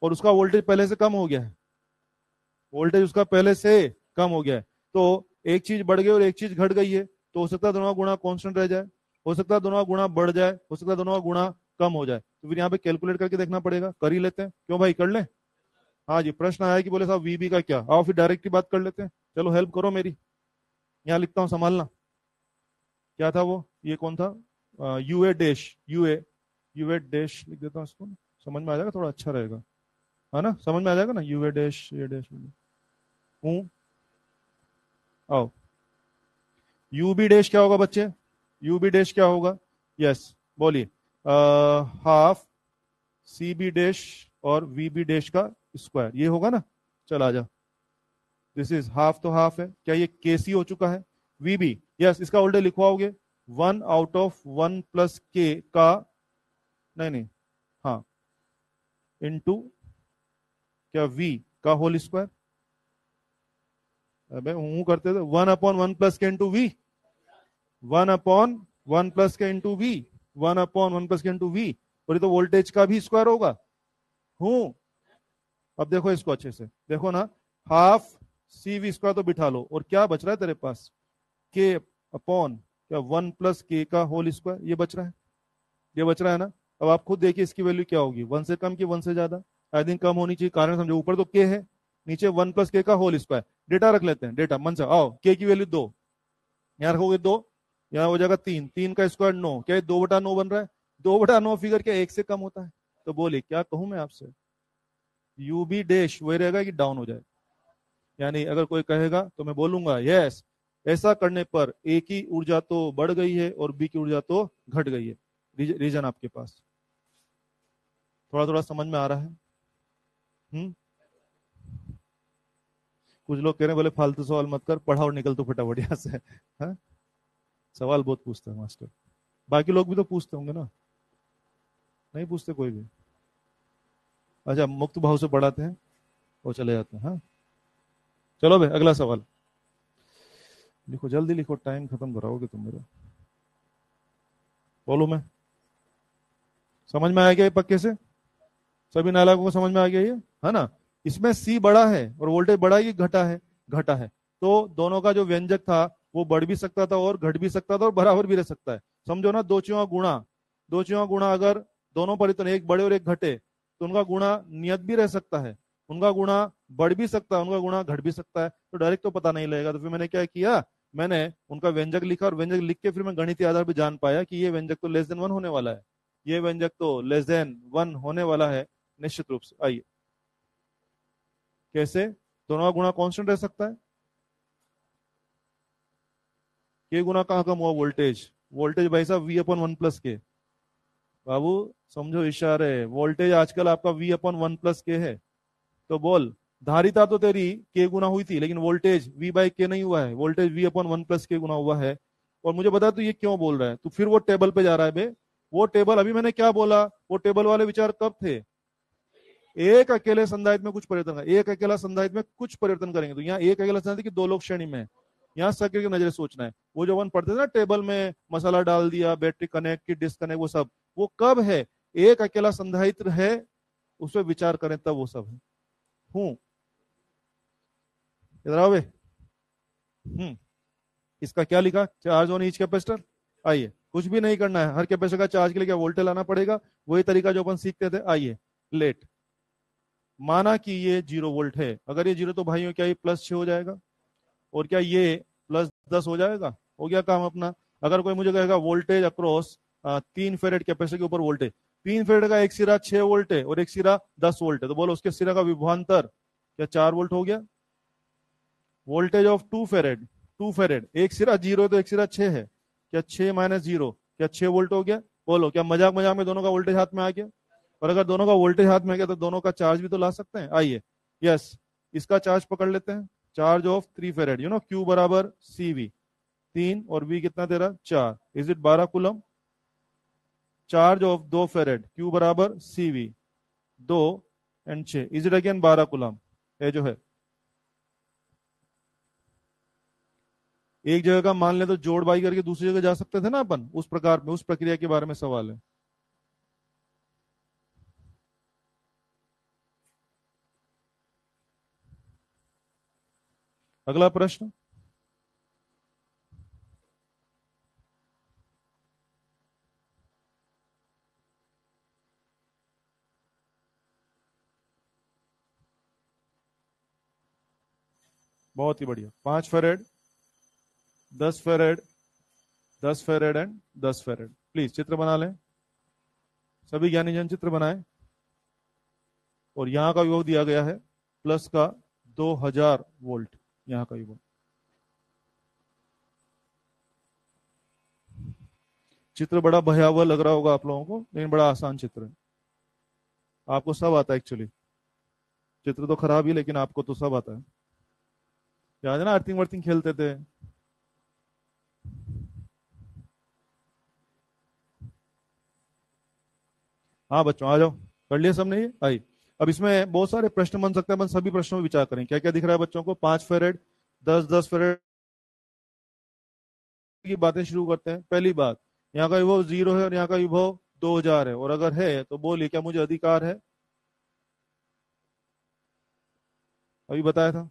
और उसका वोल्टेज पहले से कम हो गया है, वोल्टेज उसका पहले से कम हो गया है। तो एक चीज बढ़ गई और एक चीज घट गई है, तो हो सकता है दोनों का गुणा कांस्टेंट रह जाए, हो सकता है दोनों का गुणा बढ़ जाए, हो सकता है दोनों का गुणा कम हो जाए। तो फिर यहाँ पे कैलकुलेट करके देखना पड़ेगा। कर ही लेते हैं, क्यों भाई, कर ले। हाँ जी, प्रश्न आया कि बोले साहब वीबी का क्या, आओ फिर डायरेक्ट ही बात कर लेते हैं। चलो हेल्प करो मेरी, यहाँ लिखता हूँ संभालना। क्या था वो, ये कौन था, U A dash, U A, U A dash लिख देता हूँ इसको, समझ में आ जाएगा, थोड़ा अच्छा रहेगा, है ना, समझ में आ जाएगा ना, यूए डैश, ये डैश हूँ। आओ, यूबी डैश क्या होगा बच्चे, यूबी डैश क्या होगा, यस बोलिए, हाफ सी बी डैश और वी बी डैश का स्क्वायर, ये होगा ना। चल आ जा, दिस इज हाफ, तो हाफ है, क्या ये केसी हो चुका है। वी बी, यस, इसका उल्टे लिखवाओगे 1 आउट ऑफ 1 प्लस के का, नहीं नहीं, हाँ, इनटू क्या वी का होल स्क्वायर। अबे हूं करते थे, 1/1 प्लस के इंटू वी, 1/1 प्लस के इंटू वी, 1/1 प्लस के इंटू वी, और ये तो वोल्टेज का भी स्क्वायर होगा। हूं, अब देखो इसको अच्छे से देखो ना, हाफ सी वी स्क्वायर तो बिठा लो, और क्या बच रहा है तेरे पास, के अपॉन क्या 1 प्लस के का होल स्क्वायर, ये बच रहा है, ये बच रहा है ना। अब आप खुद देखिए इसकी वैल्यू क्या होगी, 1 से कम कि 1 से ज्यादा, आई थिंक कम होनी चाहिए, कारण समझो, ऊपर तो के है, नीचे 1 प्लस के का होल स्क्वायर। डेटा रख लेते हैं, डेटा मन से, आओ, के की वैल्यू 2, यहाँ रखोगे 2, यहाँ हो जाएगा 3, 3 का स्क्वायर 9, क्या 2/9 बन रहा है, 2/9 फिगर क्या 1 से कम होता है। तो बोले क्या कहूं मैं आपसे, यूबी डैश वही रहेगा कि डाउन हो जाए। यानी अगर कोई कहेगा तो मैं बोलूंगा यस, ऐसा करने पर ए की ऊर्जा तो बढ़ गई है और बी की ऊर्जा तो घट गई है। रीजन आपके पास थोड़ा थोड़ा समझ में आ रहा है। कुछ लोग कह रहे हैं बोले फालतू सवाल मत कर, पढ़ा और निकल तो फटाफट यहाँ से। हाँ? सवाल बहुत पूछते हैं मास्टर, बाकी लोग भी तो पूछते होंगे ना, नहीं पूछते कोई भी। अच्छा, मुक्त भाव से पढ़ाते हैं और चले जाते हैं। हाँ चलो भाई, अगला सवाल लिखो, जल्दी लिखो, टाइम खत्म कराओगे तुम मेरा। बोलो, मैं समझ में आ गया ये पक्के से, सभी नालायकों को समझ में आ गया ये, है ना। इसमें सी बड़ा है और वोल्टेज बड़ा ही घटा है, घटा है, तो दोनों का जो व्यंजक था वो बढ़ भी सकता था और घट भी सकता था और बराबर भी रह सकता है। समझो ना, दो चीजों का गुणा, दो चीजों का गुणा अगर दोनों परिवर्तन एक बढ़े और एक घटे तो उनका गुणा नियत भी रह सकता है, उनका गुणा बढ़ भी सकता है, उनका गुणा घट भी सकता है। तो डायरेक्ट तो पता नहीं लगेगा, तो फिर मैंने क्या किया, मैंने उनका व्यंजक लिखा और व्यंजक लिख के फिर मैं गणितीय आधार पर जान पाया कि ये व्यंजक तो लेस देन 1 होने वाला है, ये व्यंजक तो लेस देन 1 होने वाला है निश्चित रूप से। आइए कैसे, दोनों का गुणा कांस्टेंट रह सकता है, के गुना कहां कम हुआ, वोल्टेज, वोल्टेज भाई साहब V/1 प्लस के, बाबू समझो इशारे, वोल्टेज आजकल आपका V/1 प्लस के है। तो बोल, धारिता तो तेरी के गुना हुई थी लेकिन वोल्टेज V/K नहीं हुआ है, वोल्टेज V/1 प्लस के गुना हुआ है। और मुझे बता तू ये क्यों बोल रहा है, तू फिर वो टेबल पे जा रहा है बे, वो टेबल अभी मैंने क्या बोला, वो टेबल वाले विचार कब थे, एक अकेले संधारित्र में कुछ परिवर्तन, एक अकेला संधारित्र में कुछ परिवर्तन करेंगे। तो यहाँ एक अकेला संधारित्र की 2 लोग श्रेणी में है, यहाँ सर्किट की नजर सोचना है। वो जो अपन पढ़ते थे ना टेबल में, मसाला डाल दिया, बैटरी कनेक्ट की, डिस्कनेक्ट, वो सब वो कब है, एक अकेला संधारित्र है उस पर विचार करें तब वो सब है। हूं, इधर आओ बे। इसका क्या लिखा, चार्ज ऑन ईच कैपेसिटर। आइए, कुछ भी नहीं करना है, हर कैपेसिटर का चार्ज के लिए क्या वोल्टेज लाना पड़ेगा, वही तरीका जो अपन सीखते थे। आइए लेट, माना कि ये 0 वोल्ट है, अगर ये 0 तो भाइयों क्या ये +6 हो जाएगा, और क्या ये +10 हो जाएगा, हो गया काम अपना। अगर कोई मुझे कहेगा वोल्टेज अक्रॉस 3 फेरेड कैपेसिटर के ऊपर वोल्टेज, 3 फेरेड का एक सिरा 6 वोल्ट है और एक सिरा 10 वोल्ट है, तो बोलो उसके सिरा का विभवांतर क्या 4 वोल्ट हो गया। वोल्टेज ऑफ 2 फेरेड, 2 फेरेड, एक सिरा 0 है तो एक सिरा 6 है, क्या 6 - 0 क्या 6 वोल्ट हो गया। बोलो, क्या मजाक मजाक में दोनों का वोल्टेज हाथ में आ गया, और अगर दोनों का वोल्टेज हाथ में आ गया तो दोनों का चार्ज भी तो ला सकते हैं। आइए, यस, इसका चार्ज पकड़ लेते हैं, चार्ज ऑफ 3 फेरेड, क्यू बराबर CV, 3 और V कितना तेरा 4, is it 12 coulomb. Charge of 2 फेरेड, Q बराबर CV, 2 and 6, is it again 12 coulomb. ये जो है एक जगह का मान ले तो जोड़ बाई करके दूसरी जगह जा सकते थे ना अपन, उस प्रकार में, उस प्रक्रिया के बारे में सवाल है। अगला प्रश्न, बहुत ही बढ़िया। 5 फेरेड, 10 फेरेड, 10 फेरेड एंड 10 फेरेड। प्लीज चित्र बना लें, सभी ज्ञानी जन चित्र बनाए। और यहां का विभव दिया गया है प्लस का 2000 वोल्ट, यहां का विभव। चित्र बड़ा भयावह लग रहा होगा आप लोगों को, लेकिन बड़ा आसान चित्र है, आपको सब आता है एक्चुअली। चित्र तो खराब ही, लेकिन आपको तो सब आता है। याद है ना, अर्थिंग वर्थिंग खेलते थे। हाँ बच्चों आ जाओ, कर लिया सबने ये, आई। अब इसमें बहुत सारे प्रश्न बन सकते हैं, अपन सभी प्रश्नों में विचार करें। क्या क्या दिख रहा है बच्चों को? 5 फेरेड, 10 फेरेड की बातें शुरू करते हैं। पहली बात, यहाँ का विभव 0 है और यहाँ का विभव 2000 है, और अगर है तो बोलिए क्या मुझे अधिकार है? अभी बताया था,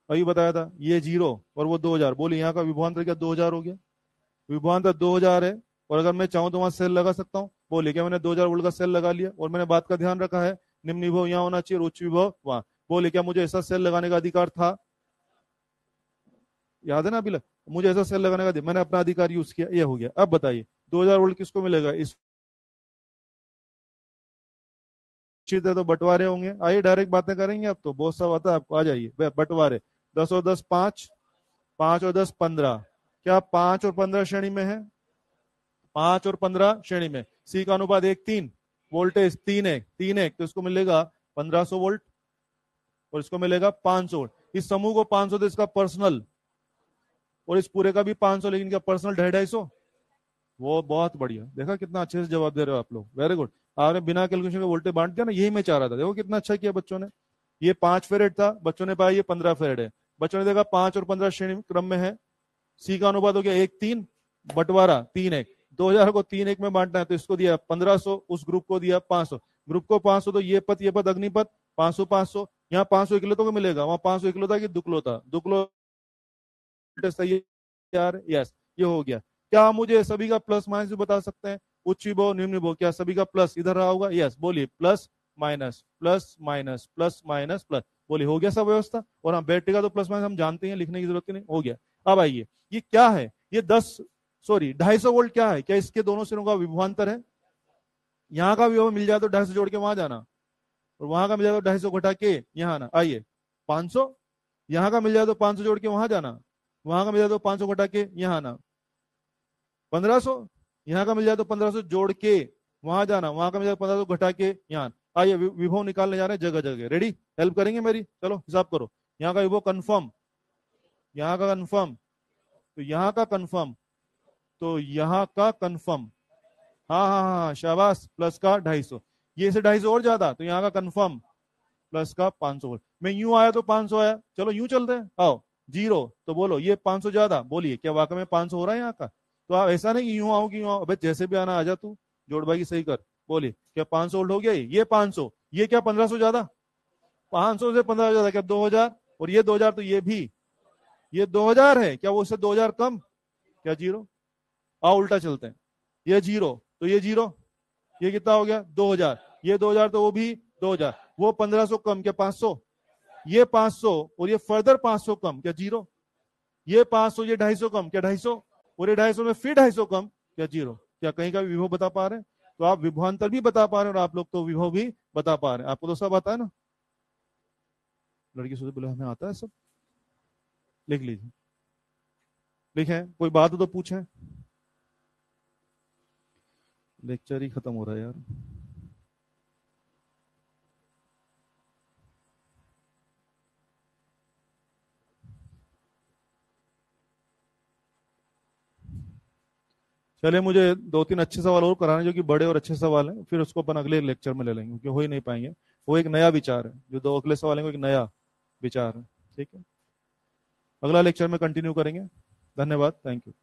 अभी बताया था, ये 0 और वो 2000, बोलिए यहाँ का विभवांतर क्या 2000 हो गया? विभवांतर 2000 है, और अगर मैं चाहूं तो वहां सेल लगा सकता हूँ। बोलिए क्या मैंने 2000 वोल्ट का सेल लगा लिया, और मैंने बात का ध्यान रखा है निम्न विभव यहाँ होना चाहिए और उच्च विभव वहां। बोलिए क्या मुझे ऐसा सेल लगाने का अधिकार था? याद है ना अभी मुझे ऐसा सेल लगाने का, मैंने अपना अधिकार यूज किया, ये हो गया। अब बताइए 2000 वोल्ट किसको मिलेगा? इस तो बंटवारे होंगे। आइए डायरेक्ट बातें करेंगे, अब तो बहुत सब आता है आपको, आ जाइए। बंटवारे, 10 और 10 5, 5 और 10 15, क्या 5 और 15 श्रेणी में है? 5 और 15 श्रेणी में। सी का अनुपात 1:3, वोल्टेज 3:1, 3:1, तो इसको मिलेगा 1500 वोल्ट, और इसको मिलेगा 500 वोल्ट। इस समूह को 500 तो इसका पर्सनल, और इस पूरे का भी 500, लेकिन क्या पर्सनल 250। वो बहुत बढ़िया, देखा कितना अच्छे से जवाब दे रहे हो आप लोग, वेरी गुड। आपने बिना कैलकुलेशन के वोल्टेज बांट दिया ना, यही मैं चाह रहा था। देखो कितना अच्छा किया बच्चों ने। ये 5 फेरेड था, बच्चों ने पाया ये 15 फेरेड है। बच्चों ने देखा 5 और 15 श्रेणी क्रम में है। सी का अनुपात हो गया 1:3, बंटवारा 3:1, 2000 को 3:1 में बांटना है, तो इसको दिया 1500, उस ग्रुप को दिया 500, ग्रुप को 500, तो ये पद अग्निपद 500 500। यहाँ 500 इकलौतों को मिलेगा, वहां 500 इकलौता कि दुकलौता? दुकलो सही है यार, यस, ये हो गया। क्या मुझे सभी का प्लस माइनस भी बता सकते हैं? उच्च विभव निम्न विभव, क्या सभी का प्लस इधर रहा होगा? यस, बोलिए plus minus plus minus plus minus plus, बोलिए हो गया सब व्यवस्था। और हाँ बैटरी का तो प्लस माइनस हम जानते हैं, लिखने की जरूरत ही नहीं, हो गया। अब आइए, ये क्या है? ये 250 वोल्ट क्या है? क्या इसके दोनों सिरों का विभवांतर है? यहाँ का विभव मिल जाए तो 250 जोड़ के वहां जाना, और वहां का मिल जाए तो 250 घटा के यहाँ आना। आइए 500, यहाँ का मिल जाए तो 500 जोड़ के वहां जाना, वहां का मिल जाए तो 500 घटा के यहाँ आना। 1500, यहाँ का मिल जाए तो 1500 जोड़ के वहां जाना, वहां का मिल जाए 1500 घटा के यहाँ। आइए विभव निकालने जा रहे हैं जगह जगह, रेडी? हेल्प करेंगे मेरी? चलो हिसाब करो। यहाँ का विभव कंफर्म, यहाँ का कंफर्म, तो यहाँ का कंफर्म, तो यहाँ का कंफर्म। हाँ हाँ हाँ हाँ, शाबाश, प्लस का 250, ये से 250 और ज्यादा, तो यहाँ का कंफर्म प्लस का 500 वोल्ट। मैं यूं आया तो 500 आया, चलो यूं चलते हैं, आओ। 0 तो बोलो ये 500 ज्यादा, बोलिए क्या वाकई में 500 हो रहा है यहाँ का? तो आप ऐसा नहीं कि यूं आओ कि यूं आओ, अबे जैसे भी आना आ जा तू, जोड़बाई सही कर। बोलिए क्या 500 वोल्ट हो गया? ये 500, ये क्या 1500 ज्यादा? 500 से 1500 ज्यादा क्या 2000? और ये 2000 तो ये भी, ये 2000 है क्या, वो उससे 2000 कम? क्या 0? आओ उल्टा चलते हैं, ये 0 तो ये 0, ये कितना हो गया 2000, ये 2000 तो वो भी 2000, वो 1500 कम क्या 500, ये 500, और ये फर्दर 500 कम क्या 0, ये 500, ये 250 कम क्या 250, और ये 250 में फिर 250 कम क्या 0। क्या कहीं का विभव बता पा रहे हैं? तो आप विभवांतर भी बता पा रहे हैं और आप लोग तो विभव भी बता पा रहे हैं, आपको तो सब आता है ना। लड़की सोचे बोले हमें आता है सब, लिख लीजिए, लिखे कोई बात हो तो पूछें। लेक्चर ही खत्म हो रहा है यार। चलिए, मुझे 2-3 अच्छे सवाल और कराने जो कि बड़े और अच्छे सवाल हैं, फिर उसको अपन अगले लेक्चर में ले लेंगे, क्योंकि हो ही नहीं पाएंगे। वो एक नया विचार है, जो 2 अगले सवाल हैं वो एक नया विचार है। ठीक है, अगला लेक्चर में कंटिन्यू करेंगे। धन्यवाद, थैंक यू।